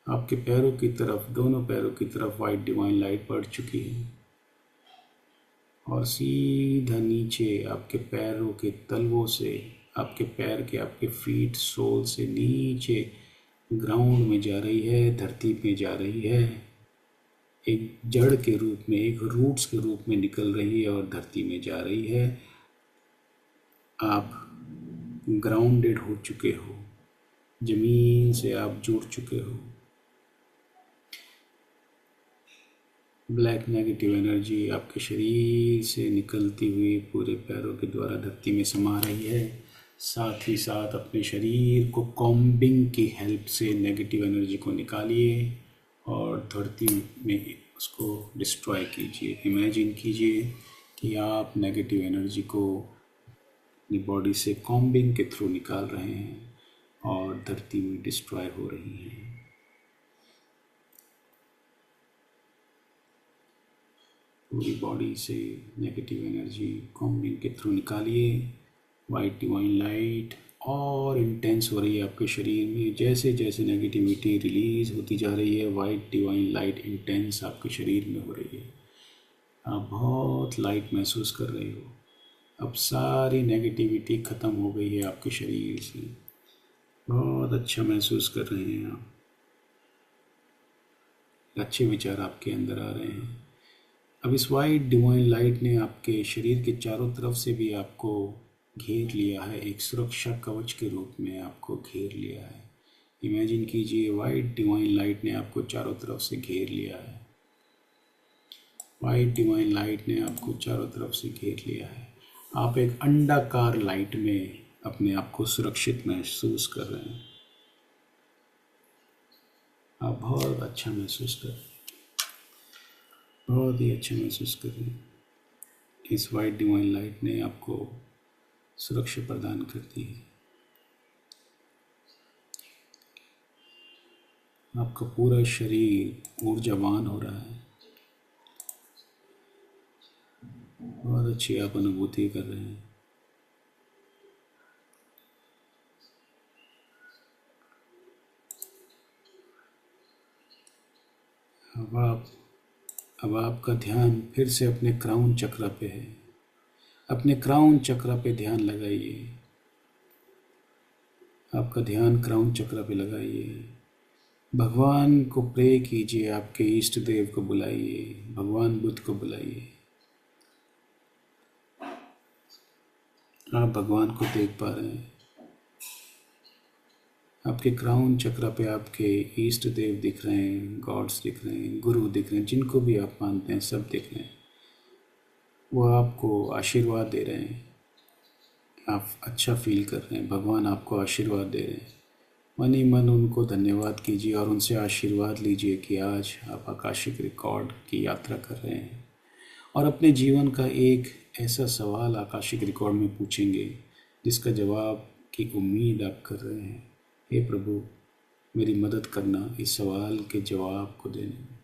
आपके पैरों की तरफ, दोनों पैरों की तरफ वाइट डिवाइन लाइट बढ़ चुकी है और सीधा नीचे आपके पैरों के तलवों से, आपके पैर के, आपके फीट सोल से नीचे ग्राउंड में जा रही है, धरती पे जा रही है। एक जड़ के रूप में, एक रूट्स के रूप में निकल रही है और धरती में जा रही है। आप ग्राउंडेड हो चुके हो, जमीन से आप जुड़ चुके हो। ब्लैक नेगेटिव एनर्जी आपके शरीर से निकलती हुई पूरे पैरों के द्वारा धरती में समा रही है। साथ ही साथ अपने शरीर को कॉम्बिंग की हेल्प से नेगेटिव एनर्जी को निकालिए और धरती में उसको डिस्ट्रॉय कीजिए। इमेजिन कीजिए कि आप नेगेटिव एनर्जी को अपनी बॉडी से कॉम्बिंग के थ्रू निकाल रहे हैं और धरती में डिस्ट्रॉय हो रही हैं। पूरी बॉडी से नेगेटिव एनर्जी कॉम्बिंग के थ्रू निकालिए। वाइट डिवाइन लाइट और इंटेंस हो रही है आपके शरीर में। जैसे जैसे नेगेटिविटी रिलीज होती जा रही है, वाइट डिवाइन लाइट इंटेंस आपके शरीर में हो रही है। आप बहुत लाइट महसूस कर रहे हो। अब सारी नेगेटिविटी ख़त्म हो गई है आपके शरीर से। बहुत अच्छा महसूस कर रहे हैं आप। अच्छे विचार आपके अंदर आ रहे हैं। अब इस वाइट डिवाइन लाइट ने आपके शरीर के चारों तरफ से भी आपको घेर लिया है, एक सुरक्षा कवच के रूप में आपको घेर लिया है। इमेजिन कीजिए वाइट डिवाइन लाइट ने आपको चारों तरफ से घेर लिया है। वाइट डिवाइन लाइट ने आपको चारों तरफ से घेर लिया है। आप एक अंडाकार लाइट में अपने आप को सुरक्षित महसूस कर रहे हैं। आप बहुत अच्छा महसूस कर रहे हैं, बहुत ही अच्छा महसूस कर रहे हैं। इस वाइट डिवाइन लाइट ने आपको सुरक्षा प्रदान करती है। आपका पूरा शरीर ऊर्जावान हो रहा है। बहुत अच्छी आप अनुभूति कर रहे हैं। अब आपका ध्यान फिर से अपने क्राउन चक्र पे है। अपने क्राउन चक्र पे ध्यान लगाइए। आपका ध्यान क्राउन चक्र पे लगाइए। भगवान को प्रे कीजिए, आपके इष्ट देव को बुलाइए, भगवान बुद्ध को बुलाइए। आप भगवान को देख पा रहे हैं। आपके क्राउन चक्र पे आपके इष्ट देव दिख रहे हैं, गॉड्स दिख रहे हैं, गुरु दिख रहे हैं, जिनको भी आप मानते हैं सब दिख रहे हैं। वो आपको आशीर्वाद दे रहे हैं। आप अच्छा फील कर रहे हैं। भगवान आपको आशीर्वाद दे रहे हैं। मन ही मन उनको धन्यवाद कीजिए और उनसे आशीर्वाद लीजिए कि आज आप आकाशिक रिकॉर्ड की यात्रा कर रहे हैं और अपने जीवन का एक ऐसा सवाल आकाशिक रिकॉर्ड में पूछेंगे जिसका जवाब की उम्मीद आप कर रहे हैं। हे प्रभु, मेरी मदद करना इस सवाल के जवाब को देने में।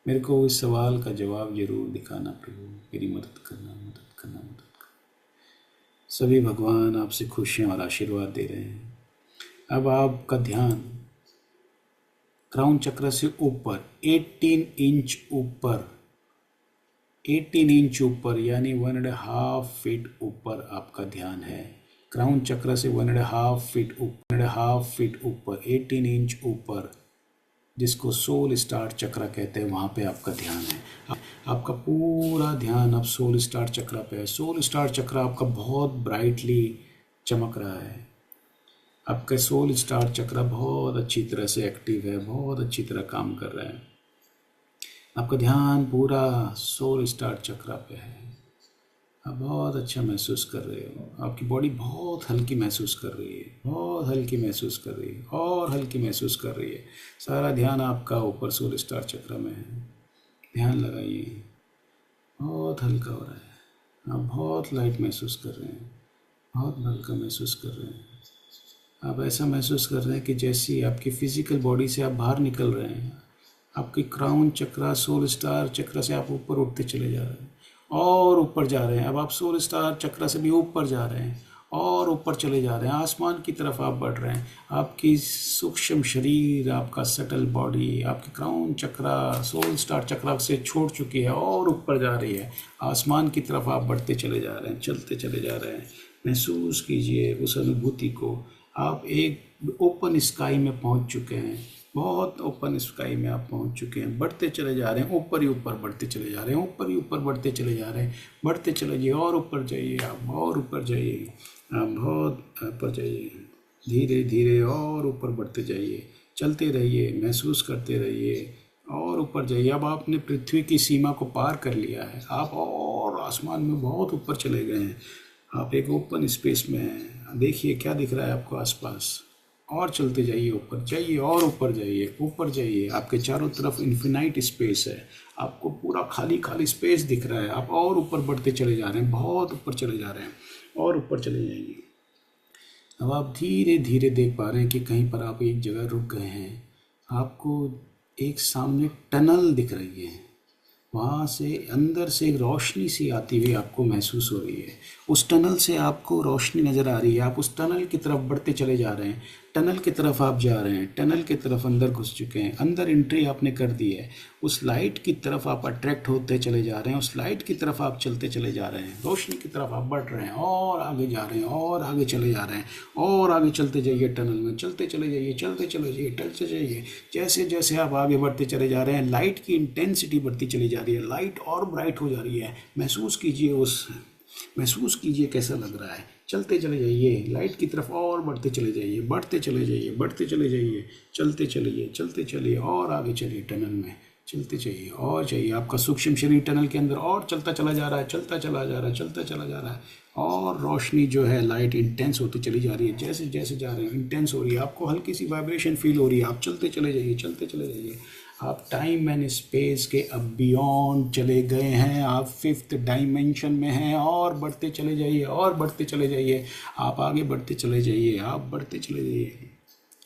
मेरे को इस सवाल का जवाब जरूर दिखाना प्रभु। मेरी मदद करना, मदद करना, मदद करना। सभी भगवान आपसे खुश हैं और आशीर्वाद दे रहे हैं। अब आपका ध्यान क्राउन चक्र से ऊपर 18 इंच ऊपर, 18 इंच ऊपर यानी 1.5 फीट ऊपर आपका ध्यान है। क्राउन चक्र से 1.5 फीट ऊपर 18 इंच ऊपर, जिसको सोल स्टार चक्र कहते हैं, वहाँ पे आपका ध्यान है। आपका पूरा ध्यान अब सोल स्टार चक्र पे है। सोल स्टार चक्र आपका बहुत ब्राइटली चमक रहा है। आपका सोल स्टार चक्र बहुत अच्छी तरह से एक्टिव है, बहुत अच्छी तरह काम कर रहा है। आपका ध्यान पूरा सोल स्टार चक्र पे है। आप बहुत अच्छा महसूस कर रहे हो। आपकी बॉडी बहुत हल्की महसूस कर रही है, बहुत हल्की महसूस कर रही है और हल्की महसूस कर रही है। सारा ध्यान आपका ऊपर सोल स्टार चक्र में है। ध्यान लगाइए, बहुत हल्का हो रहा है। आप बहुत लाइट महसूस कर रहे हैं, बहुत हल्का महसूस कर रहे हैं। आप ऐसा महसूस कर रहे हैं कि जैसी आपकी फिजिकल बॉडी से आप बाहर निकल रहे हैं। आपकी क्राउन चक्र, सोल स्टार चक्र से आप ऊपर उठते चले जा रहे हैं और ऊपर जा रहे हैं। अब आप सोल स्टार चक्र से भी ऊपर जा रहे हैं और ऊपर चले जा रहे हैं। आसमान की तरफ आप बढ़ रहे हैं। आपकी सूक्ष्म शरीर, आपका सटल बॉडी, आपकी क्राउन चक्र सोल स्टार चक्र से छोड़ चुकी है और ऊपर जा रही है। आसमान की तरफ आप बढ़ते चले जा रहे हैं, चलते चले जा रहे हैं। महसूस कीजिए उस अनुभूति को। आप एक ओपन स्काई में पहुंच चुके हैं, बहुत ओपन स्काई में आप पहुंच चुके हैं। बढ़ते चले जा रहे हैं, ऊपर ही ऊपर बढ़ते चले जा रहे हैं, ऊपर ही ऊपर बढ़ते चले जा रहे हैं। बढ़ते चले जाइए और ऊपर जाइए, आप और ऊपर जाइए, आप बहुत ऊपर जाइए। धीरे धीरे और ऊपर बढ़ते जाइए, चलते रहिए, महसूस करते रहिए और ऊपर जाइए। अब आपने पृथ्वी की सीमा को पार कर लिया है। आप और आसमान में बहुत ऊपर चले गए हैं। आप एक ओपन स्पेस में हैं। देखिए क्या दिख रहा है आपको आसपास। और चलते जाइए, ऊपर जाइए और ऊपर जाइए, ऊपर जाइए। आपके चारों तरफ इन्फिनाइट स्पेस है। आपको पूरा खाली खाली स्पेस दिख रहा है। आप और ऊपर बढ़ते चले जा रहे हैं, बहुत ऊपर चले जा रहे हैं और ऊपर चले जाइए। अब आप धीरे धीरे देख पा रहे हैं कि कहीं पर आप एक जगह रुक गए हैं। आपको एक सामने टनल दिख रही है। वहाँ से अंदर से एक रोशनी सी आती हुई आपको महसूस हो रही है। उस टनल से आपको रोशनी नज़र आ रही है। आप उस टनल की तरफ बढ़ते चले जा रहे हैं। टनल की तरफ आप जा रहे हैं, टनल की तरफ अंदर घुस चुके हैं। अंदर एंट्री आपने कर दी है। उस लाइट की तरफ आप अट्रैक्ट होते चले जा रहे हैं। उस लाइट की तरफ आप चलते चले जा रहे हैं। रोशनी की तरफ आप बढ़ रहे हैं और आगे जा रहे हैं और आगे चले जा रहे हैं और आगे चलते जाइए। टनल में चलते चले जाइए, चलते चले जाइए, चलते जाइए। जैसे जैसे आप आगे बढ़ते चले जा रहे हैं, लाइट की इंटेंसिटी बढ़ती चली जा रही है। लाइट और ब्राइट हो जा रही है। महसूस कीजिए कैसा लग रहा है। चलते चले जाइए, लाइट की तरफ और बढ़ते चले जाइए, बढ़ते चले जाइए, बढ़ते चले जाइए। चलते चलिए, चलते चलिए और आगे चलिए। टनल में चलते जाइए और जाइए। आपका सूक्ष्म शरीर टनल के अंदर और चलता चला जा रहा है, चलता चला जा रहा है, चलता चला जा रहा है। और रोशनी जो है, लाइट इंटेंस होती चली जा रही है। जैसे जैसे जा रहे हैं इंटेंस हो रही है। आपको हल्की सी वाइब्रेशन फील हो रही है। आप चलते चले जाइए, चलते चले जाइए। आप टाइम एंड स्पेस के अब बियॉन्ड चले गए हैं। आप 5th डायमेंशन में हैं और बढ़ते चले जाइए और बढ़ते चले जाइए। आप आगे बढ़ते चले जाइए, आप बढ़ते चले जाइए।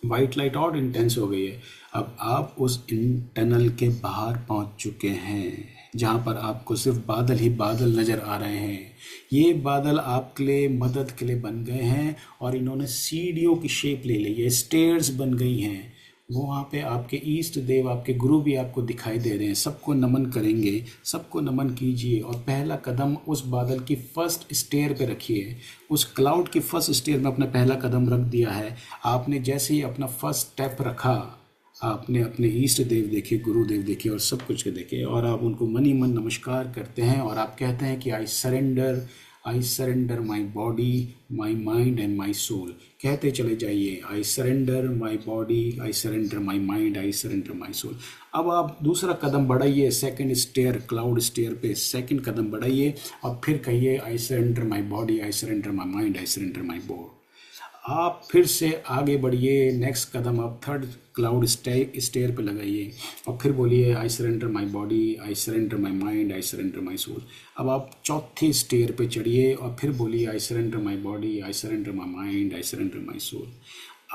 वाइट लाइट और इंटेंस हो गई है। अब आप उस टनल के बाहर पहुंच चुके हैं, जहां पर आपको सिर्फ बादल ही बादल नज़र आ रहे हैं। ये बादल आपके लिए मदद के लिए बन गए हैं और इन्होंने सीढ़ियों की शेप ले ली है, स्टेयर्स बन गई हैं। वो वहाँ पे आपके ईष्ट देव, आपके गुरु भी आपको दिखाई दे रहे हैं। सबको नमन करेंगे, सबको नमन कीजिए और पहला कदम उस बादल की फर्स्ट स्टेयर पे रखिए। उस क्लाउड की फर्स्ट स्टेयर में अपना पहला कदम रख दिया है आपने। जैसे ही अपना फर्स्ट स्टेप रखा, आपने अपने ईष्ट देव देखे, गुरुदेव देखे और सब कुछ के देखे और आप उनको मन ही मन नमस्कार करते हैं और आप कहते हैं कि I surrender my body, my mind and my soul. कहते चले जाइए, I surrender my body, I surrender my mind, I surrender my soul. अब आप दूसरा कदम बढ़ाइए, सेकंड स्टेयर, क्लाउड स्टेयर पे सेकंड कदम बढ़ाइए और फिर कहिए I surrender my body, I surrender my mind, I surrender my board. आप फिर से आगे बढ़िए। नेक्स्ट कदम आप थर्ड क्लाउड स्टेयर पे लगाइए और फिर बोलिए I surrender my body, I surrender my mind, I surrender my soul. अब आप चौथी स्टेयर पे चढ़िए और फिर बोलिए I surrender my body, I surrender my mind, I surrender my soul.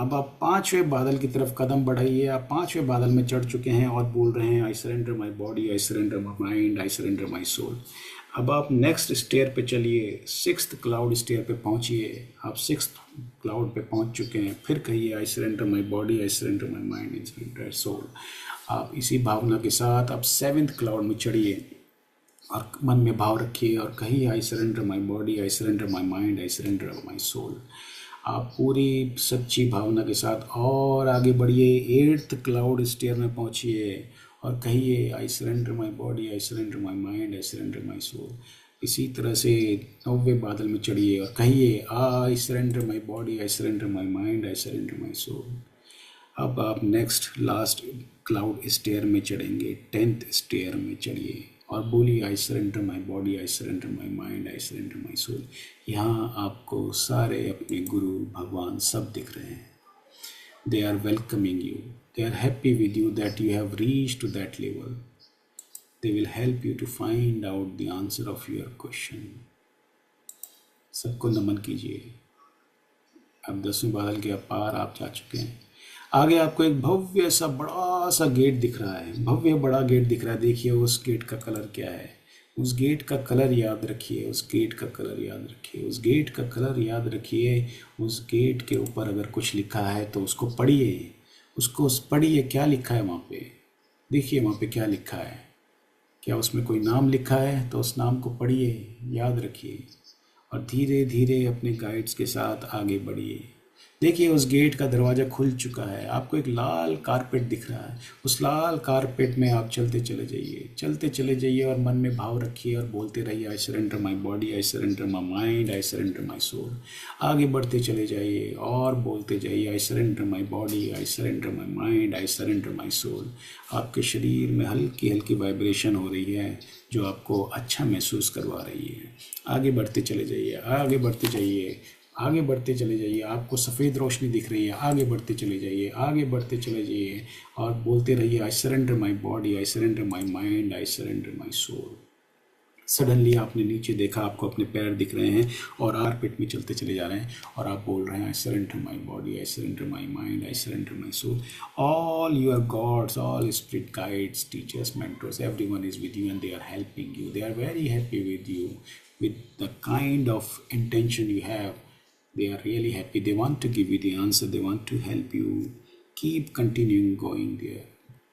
अब आप 5वें बादल की तरफ कदम बढ़ाइए। आप 5वें बादल में चढ़ चुके हैं और बोल रहे हैं I surrender my body, I surrender my mind, I surrender my soul. अब आप नेक्स्ट स्टेयर पे चलिए, 6th क्लाउड स्टेयर पे पहुंचिए। आप 6th क्लाउड पे पहुंच चुके हैं। फिर कहिए I surrender my body, I surrender my mind, I surrender soul. आप इसी भावना के साथ आप 7th क्लाउड में चढ़िए। और मन में भाव रखिए और कहिए I surrender my body, I surrender my mind, I surrender my soul. आप पूरी सच्ची भावना के साथ और आगे बढ़िए, 8th क्लाउड स्टेयर में पहुंचिए और कहिए I surrender my body, I surrender my mind, I surrender my soul. इसी तरह से 9वें बादल में चढ़िए और कहिए I surrender my body, I surrender my mind, I surrender my soul. अब आप नेक्स्ट लास्ट क्लाउड स्टेयर में चढ़ेंगे, 10th स्टेयर में चढ़िए और बोलिए I surrender my body, I surrender my mind, I surrender my soul. यहाँ आपको सारे अपने गुरु भगवान सब दिख रहे हैं। They are welcoming you, they are happy with you that you have reach to that level. They will help you to find out the answer of your question. सबको नमन कीजिए। अब 10वें बादल के पार आप जा चुके हैं। आगे आपको एक भव्य सा बड़ा सा गेट दिख रहा है, भव्य बड़ा गेट दिख रहा है। देखिए उस गेट का कलर क्या है, उस गेट का कलर याद रखिए, उस गेट का कलर याद रखिए, उस गेट का कलर याद रखिए। उस गेट के ऊपर अगर कुछ लिखा है तो उसको पढ़िए, उसको पढ़िए क्या लिखा है वहाँ पे। देखिए वहाँ पे क्या लिखा है, क्या उसमें कोई नाम लिखा है तो उस नाम को पढ़िए, याद रखिए और धीरे धीरे अपने गाइड्स के साथ आगे बढ़िए। देखिए उस गेट का दरवाज़ा खुल चुका है, आपको एक लाल कारपेट दिख रहा है। उस लाल कारपेट में आप चलते चले जाइए, चलते चले जाइए और मन में भाव रखिए और बोलते रहिए I surrender my body, I surrender my mind, I surrender my soul. आगे बढ़ते चले जाइए और बोलते जाइए I surrender my body, I surrender my mind, I surrender my soul. आपके शरीर में हल्की हल्की वाइब्रेशन हो रही है जो आपको अच्छा महसूस करवा रही है। आगे बढ़ते चले जाइए, आगे बढ़ते जाइए, आगे बढ़ते चले जाइए। आपको सफ़ेद रोशनी दिख रही है, आगे बढ़ते चले जाइए, आगे बढ़ते चले जाइए और बोलते रहिए I surrender my body, I surrender my mind, I surrender my soul. Suddenly आपने नीचे देखा, आपको अपने पैर दिख रहे हैं और कारपेट में चलते चले जा रहे हैं और आप बोल रहे हैं I surrender my body, I surrender my mind, I surrender my soul. All your gods, all spirit guides, teachers, mentors, everyone is with you and they are helping you. They are very happy with you, with the kind of intention you have. They are really happy. They want to give you the answer. They want to help you. Keep continuing going there.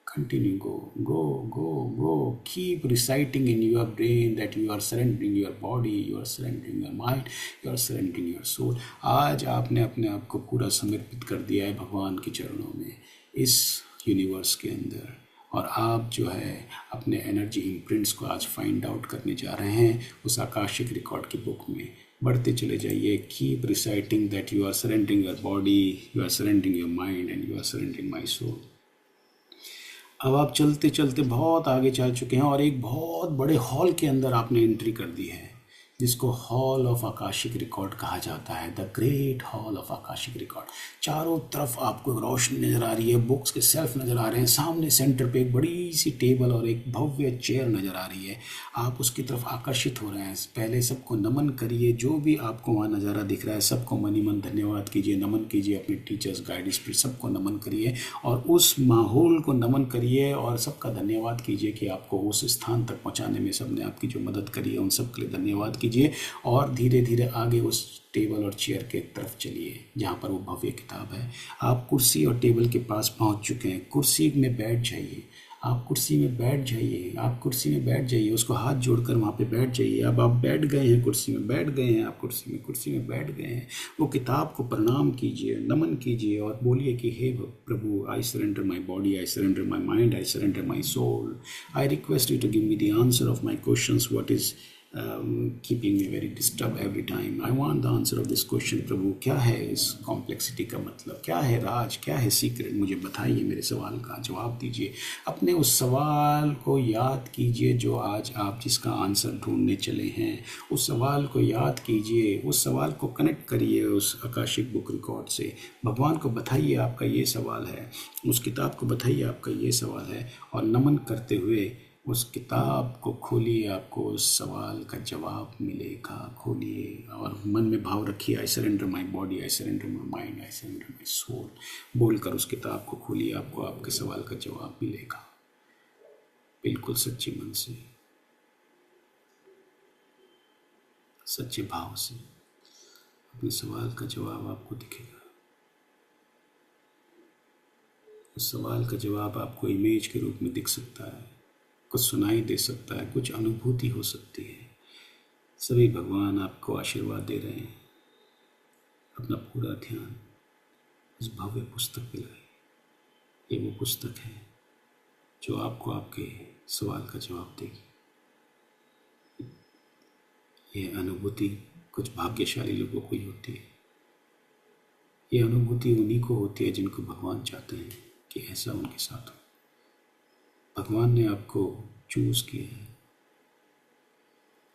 Continue, go, go, go, go. Keep reciting in your brain that you are surrendering your body, you are surrendering your mind, you are surrendering your soul. आज आपने अपने आप को पूरा समर्पित कर दिया है भगवान के चरणों में, इस यूनिवर्स के अंदर। और आप जो है अपने एनर्जी इम्प्रिंट्स को आज फाइंड आउट करने जा रहे हैं उस आकाशिक रिकॉर्ड की बुक में। बढ़ते चले जाइए, keep reciting that you are surrendering your body, you are surrendering your mind and you are surrendering my soul. अब आप चलते चलते बहुत आगे चल चुके हैं और एक बहुत बड़े हॉल के अंदर आपने एंट्री कर दी है, जिसको हॉल ऑफ आकाशिक रिकॉर्ड कहा जाता है, the great hall of akashic record. चारों तरफ आपको एक रोशनी नज़र आ रही है, बुक्स के सेल्फ नज़र आ रहे हैं, सामने सेंटर पे एक बड़ी सी टेबल और एक भव्य चेयर नज़र आ रही है। आप उसकी तरफ आकर्षित हो रहे हैं। पहले सबको नमन करिए, जो भी आपको वहाँ नज़ारा दिख रहा है सबको मनी मन धन्यवाद कीजिए, नमन कीजिए अपने टीचर्स, गाइड, स्पिरिट, सबको नमन करिए और उस माहौल को नमन करिए और सबका धन्यवाद कीजिए कि आपको उस स्थान तक पहुँचाने में सबने आपकी जो मदद करी है उन सब के लिए धन्यवाद कीजिए। और धीरे धीरे आगे उस टेबल और चेयर के तरफ चलिए जहाँ पर वो भव्य किताब है। आप कुर्सी और टेबल के पास पहुँच चुके हैं, कुर्सी में बैठ जाइए। आप कुर्सी में बैठ जाइए, आप कुर्सी में बैठ जाइए, उसको हाथ जोड़कर वहाँ पे बैठ जाइए। अब आप बैठ गए हैं, कुर्सी में बैठ गए हैं, आप कुर्सी में बैठ गए हैं। वो किताब को प्रणाम कीजिए, नमन कीजिए और बोलिए कि हे प्रभु, I surrender my body, I surrender my mind, I surrender my soul. I request you to give me the answer of my questions, what is keeping me very disturbed every time. I want the answer of this question. प्रभु, क्या है इस complexity का मतलब, क्या है राज, क्या है secret, मुझे बताइए, मेरे सवाल का जवाब दीजिए। अपने उस सवाल को याद कीजिए जो आज आप जिसका आंसर ढूंढने चले हैं। उस सवाल को याद कीजिए, उस सवाल को कनेक्ट करिए उस आकाशिक बुक रिकॉर्ड से। भगवान को बताइए आपका ये सवाल है, उस किताब को बताइए आपका ये सवाल है और नमन करते हुए उस किताब को खोलिए, आपको उस सवाल का जवाब मिलेगा। खोलिए और मन में भाव रखिए I surrender my body, I surrender my mind, I surrender my soul बोलकर उस किताब को खोलिए, आपको आपके सवाल का जवाब मिलेगा। बिल्कुल सच्चे मन से, सच्चे भाव से अपने सवाल का जवाब आपको दिखेगा। उस सवाल का जवाब आपको इमेज के रूप में दिख सकता है। कुछ सुनाई दे सकता है, कुछ अनुभूति हो सकती है। सभी भगवान आपको आशीर्वाद दे रहे हैं। अपना पूरा ध्यान उस भव्य पुस्तक पे लगाइए। ये वो पुस्तक है जो आपको आपके सवाल का जवाब देगी। ये अनुभूति कुछ भाग्यशाली लोगों को ही होती है। ये अनुभूति उन्हीं को होती है जिनको भगवान चाहते हैं कि ऐसा उनके साथ हो। भगवान ने आपको चूज किया है,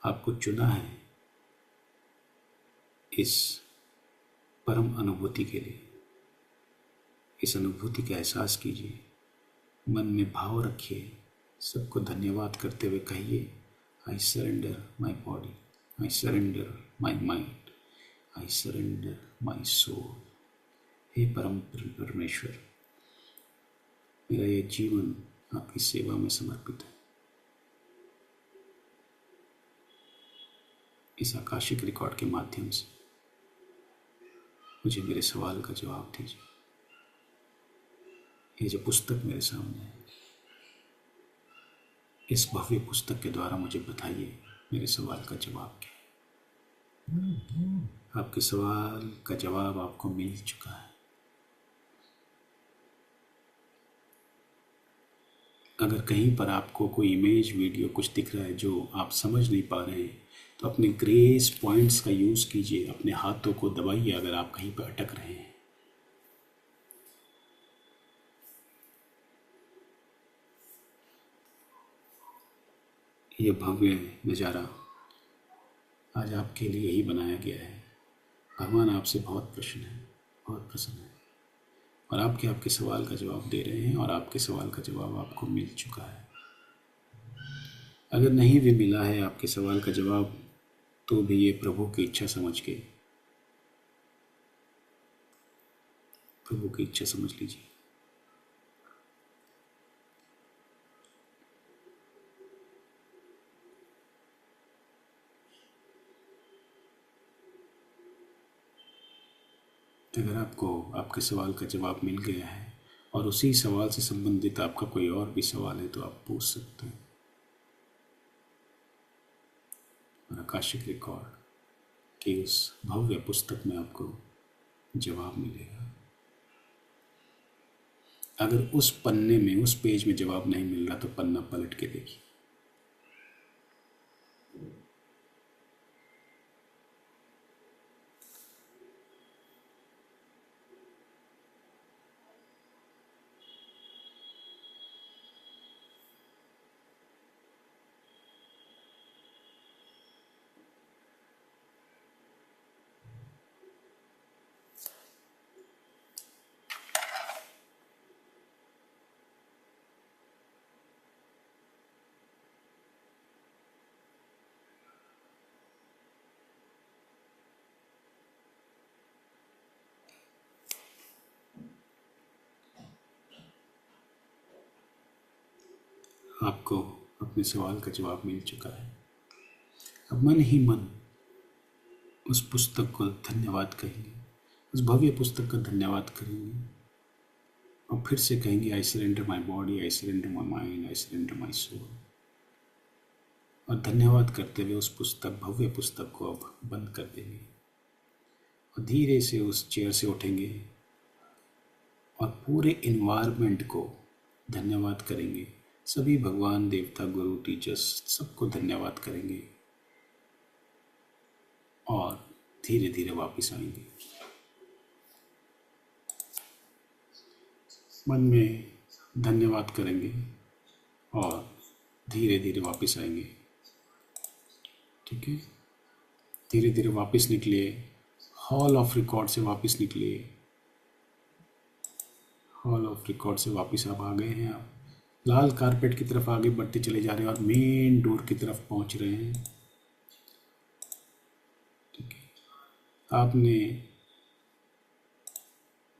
आपको चुना है इस परम अनुभूति के लिए। इस अनुभूति का एहसास कीजिए, मन में भाव रखिए, सबको धन्यवाद करते हुए कहिए, I surrender my body, I surrender my mind, I surrender my soul. हे परम परमेश्वर, मेरा ये जीवन आपकी सेवा में समर्पित है। इस आकाशिक रिकॉर्ड के माध्यम से मुझे मेरे सवाल का जवाब दीजिए। ये जो पुस्तक मेरे सामने है, इस भव्य पुस्तक के द्वारा मुझे बताइए मेरे सवाल का जवाब क्या है। आपके सवाल का जवाब आपको मिल चुका है। अगर कहीं पर आपको कोई इमेज वीडियो कुछ दिख रहा है जो आप समझ नहीं पा रहे हैं, तो अपने ग्रेस पॉइंट्स का यूज़ कीजिए। अपने हाथों को दबाइए अगर आप कहीं पर अटक रहे हैं। ये भव्य नज़ारा आज आपके लिए ही बनाया गया है। भगवान आपसे बहुत प्रसन्न है, बहुत प्रसन्न है, और आपके सवाल का जवाब दे रहे हैं, और आपके सवाल का जवाब आपको मिल चुका है। अगर नहीं भी मिला है आपके सवाल का जवाब, तो भी ये प्रभु की इच्छा समझ के, प्रभु की इच्छा समझ लीजिए। अगर आपको आपके सवाल का जवाब मिल गया है और उसी सवाल से संबंधित आपका कोई और भी सवाल है, तो आप पूछ सकते हैं। और आकाशिक रिकॉर्ड की उस भव्य पुस्तक में आपको जवाब मिलेगा। अगर उस पन्ने में, उस पेज में जवाब नहीं मिल रहा, तो पन्ना पलट के देखिए। आपको अपने सवाल का जवाब मिल चुका है। अब मन ही मन उस पुस्तक को धन्यवाद कहेंगे, उस भव्य पुस्तक का धन्यवाद करेंगे, और फिर से कहेंगे, I surrender my body, I surrender my mind, I surrender my soul. और धन्यवाद करते हुए उस पुस्तक, भव्य पुस्तक को अब बंद कर देंगे, और धीरे से उस चेयर से उठेंगे और पूरे इन्वायरमेंट को धन्यवाद करेंगे। सभी भगवान, देवता, गुरु, टीचर्स, सबको धन्यवाद करेंगे, और धीरे धीरे वापस आएंगे। मन में धन्यवाद करेंगे और धीरे धीरे वापस आएंगे। ठीक है, धीरे धीरे वापस निकलिए। हॉल ऑफ रिकॉर्ड से वापस निकलिए। हॉल ऑफ रिकॉर्ड से वापस आप आ गए हैं। आप लाल कारपेट की तरफ आगे बढ़ते चले जा रहे हैं और मेन डोर की तरफ पहुंच रहे हैं। ठीक है, आपने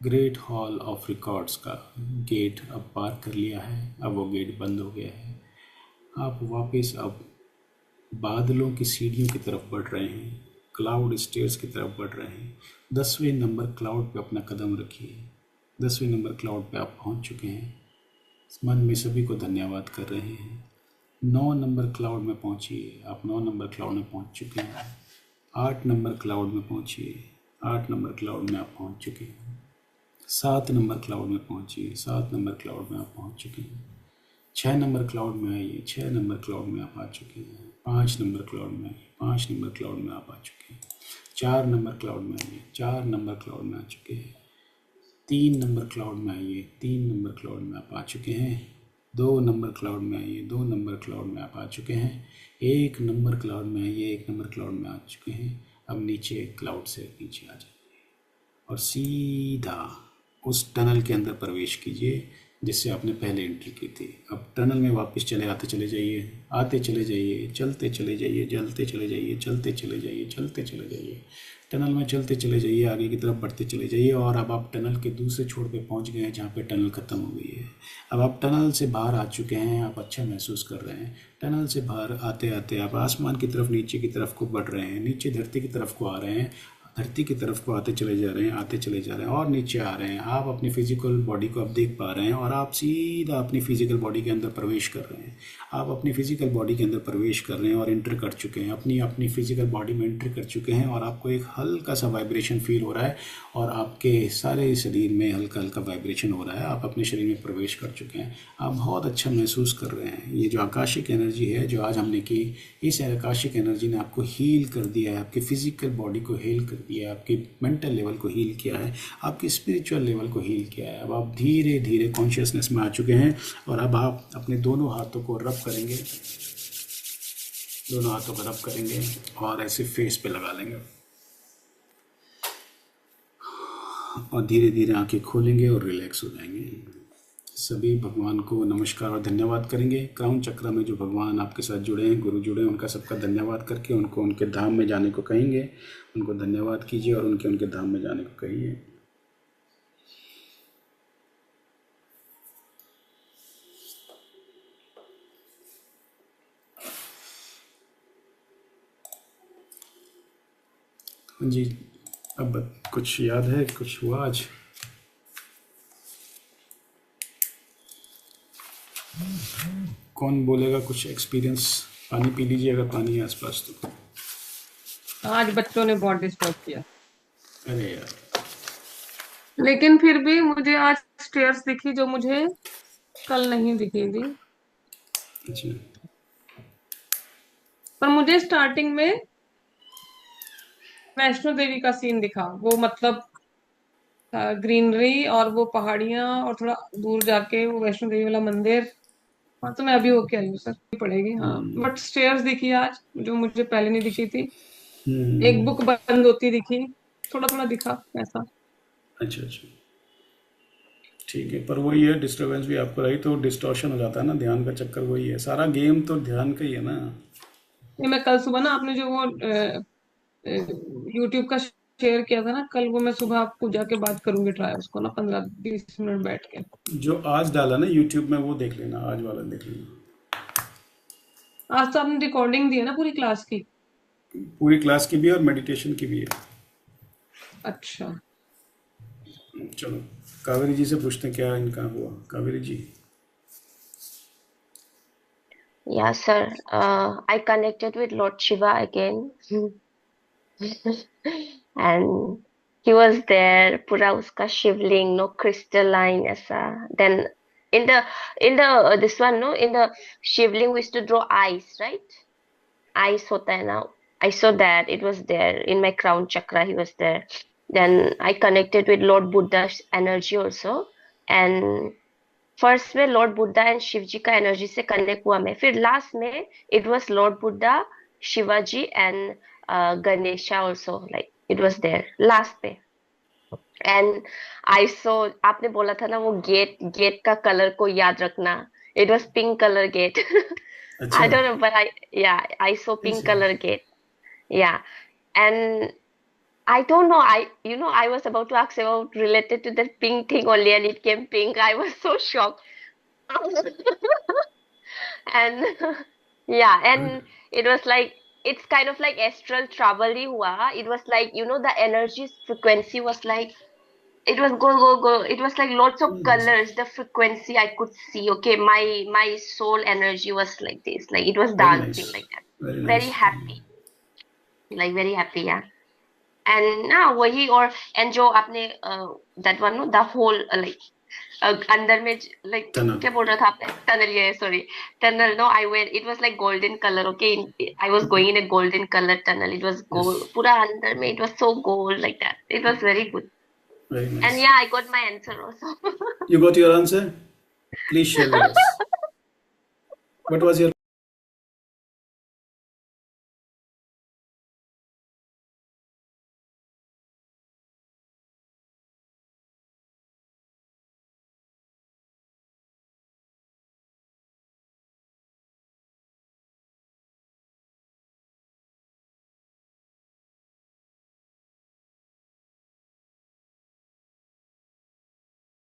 ग्रेट हॉल ऑफ रिकॉर्ड्स का गेट अब पार कर लिया है। अब वो गेट बंद हो गया है। आप वापस अब बादलों की सीढ़ियों की तरफ बढ़ रहे हैं, क्लाउड स्टेयर्स की तरफ बढ़ रहे हैं। 10वें नंबर क्लाउड पे अपना कदम रखिए। 10वें नंबर क्लाउड पे आप पहुंच चुके हैं। मन में सभी को धन्यवाद कर रहे हैं। 9 नंबर क्लाउड में पहुंचिए, आप 9 नंबर क्लाउड में पहुंच चुके हैं। 8 नंबर क्लाउड में पहुंचिए, 8 नंबर क्लाउड में आप पहुंच चुके हैं। 7 नंबर क्लाउड में पहुंचिए, 7 नंबर क्लाउड में आप पहुंच चुके हैं। 6 नंबर क्लाउड में आइए, 6 नंबर क्लाउड में आप आ चुके हैं। 5 नंबर क्लाउड में आइए, 5 नंबर क्लाउड में आप आ चुके हैं। 4 नंबर क्लाउड में आइए, 4 नंबर क्लाउड में आ चुके हैं। 3 नंबर क्लाउड में आइए, 3 नंबर क्लाउड में आप आ चुके हैं। 2 नंबर क्लाउड में आइए, 2 नंबर क्लाउड में आप आ चुके हैं। 1 नंबर क्लाउड में आइए, 1 नंबर क्लाउड में आ चुके हैं। अब नीचे क्लाउड से नीचे आ जाइए और सीधा उस टनल के अंदर प्रवेश कीजिए जिससे आपने पहले एंट्री की थी। अब टनल में वापस चले आते चले जाइए, आते चले जाइए, चलते चले जाइए, जलते चले जाइए, चलते चले जाइए, चलते चले जाइए, टनल में चलते चले जाइए, आगे की तरफ बढ़ते चले जाइए। और अब आप टनल के दूसरे छोर पे पहुंच गए हैं जहाँ पे टनल ख़त्म हो गई है। अब आप टनल से बाहर आ चुके हैं, आप अच्छा महसूस कर रहे हैं। टनल से बाहर आते आते आप आसमान की तरफ, नीचे की तरफ को बढ़ रहे हैं, नीचे धरती की तरफ को आ रहे हैं, धरती की तरफ को आते चले जा रहे हैं, आते चले जा रहे हैं और नीचे आ रहे हैं। आप अपनी फिजिकल बॉडी को अब देख पा रहे हैं और आप सीधा अपनी फिजिकल बॉडी के अंदर प्रवेश कर रहे हैं। आप अपनी फिजिकल बॉडी के अंदर प्रवेश कर रहे हैं और एंटर कर चुके हैं, अपनी अपनी फिजिकल बॉडी में एंटर कर चुके हैं और आपको एक हल्का सा वाइब्रेशन फील हो रहा है और आपके सारे शरीर में हल्का हल्का वाइब्रेशन हो रहा है। आप अपने शरीर में प्रवेश कर चुके हैं, आप बहुत अच्छा महसूस कर रहे हैं। ये जो आकाशिक एनर्जी है जो आज हमने की, इस आकाशिक एनर्जी ने आपको हील कर दिया है, आपकी फिजिकल बॉडी को हील कर दिया है, आपकी मेंटल लेवल को हील किया है, आपकी स्पिरिचुअल लेवल को हील किया है। अब आप धीरे धीरे कॉन्शियसनेस में आ चुके हैं और अब आप अपने दोनों हाथों को रब करेंगे, दोनों हाथों को रब करेंगे और ऐसे फेस पे लगा लेंगे और धीरे धीरे आंखें खोलेंगे और रिलैक्स हो जाएंगे। सभी भगवान को नमस्कार और धन्यवाद करेंगे। क्राउन चक्र में जो भगवान आपके साथ जुड़े हैं, गुरु जुड़े हैं, उनका सबका धन्यवाद करके उनको उनके धाम में जाने को कहेंगे। उनको धन्यवाद कीजिए और उनके उनके धाम में जाने को कहिए। हाँ जी, अब कुछ याद है, कुछ हुआ आज? कौन बोलेगा कुछ एक्सपीरियंस? पानी पी लीजिए अगर पानी है आसपास तो। आज बच्चों ने बहुत डिस्टर्ब किया, अरे यार, लेकिन फिर भी मुझे आज स्टेयर्स दिखी जो मुझे कल नहीं दिखी थी। अच्छा, पर मुझे स्टार्टिंग में वैष्णो देवी का सीन दिखा, वो मतलब ग्रीनरी और वो पहाड़ियां और थोड़ा दूर जाके वो वैष्णो देवी वाला मंदिर। हाँ, तो मैं अभी होके आई हूँ सर, पड़ेगी। हाँ, बट स्टेयर्स दिखी आज जो मुझे पहले नहीं दिखी थी। एक बुक बंद होती दिखी, थोड़ा थोड़ा दिखा ऐसा। अच्छा अच्छा, ठीक है। पर वही है, डिस्टरबेंस भी आपको रही तो डिस्टॉर्शन हो जाता है ना, ध्यान का चक्कर वही है। सारा गेम तो ध्यान का ही है ना। ये मैं कल सुबह ना, आपने जो वो यूट्यूब का शेयर किया था ना कल, वो मैं सुबह आपको जाके बात करूंगी, ट्राई उसको ना 15-20 मिनट बैठ के। जो आज डाला ना यूट्यूब में वो देख लेना, आज वाला देख लेना। आज तो आपने रिकॉर्डिंग दी है ना पूरी क्लास की? पूरी क्लास की भी और मेडिटेशन की भी है। अच्छा। चलो कावेरी जी से पूछते हैं क्या इनका हुआ। कावेरी जी। Yeah, sir. I connected with Lord Shiva again. And he was there, पूरा उसका शिवलिंग, no crystalline ऐसा. Then in the this one, no, in the Shivling we used to draw eyes, right? Eyes होता है ना. I saw that it was there in my crown chakra. He was there. Then I connected with Lord Buddha's energy also. And first में lord Buddha and Shiv ji का energy से connect हुआ मैं. फिर last में it was lord Buddha, Shivaji and Ganesha also, like it was there last पे. And I so, आपने बोला था ना वो गेट गेट का कलर को याद रखना. It was pink colour gate. अच्छा, I don't know, but I saw pink ऐसे। Colour gate. Yeah. And I don't know. I was about to ask about related to that pink thing only, and it came pink. I was so shocked. And yeah, and it was like it's kind of like astral travel ही हुआ. It was like the energy frequency was like it was go. It was like lots of colors. The frequency I could see. Okay, my soul energy was like this. Like it was Very dancing nice. like that. Very Very nice. happy. Like very happy, yeah. And now वही और and जो आपने that one no the whole like अंदर में like Tunnel. क्या बोल रहा था आपने tunnel ये sorry tunnel no I went it was like golden color okay I was going in a golden color tunnel it was gold Yes. पूरा अंदर में it was so gold like that it was very good Very and nice. yeah I got my answer also You got your answer? Please share with us. What was your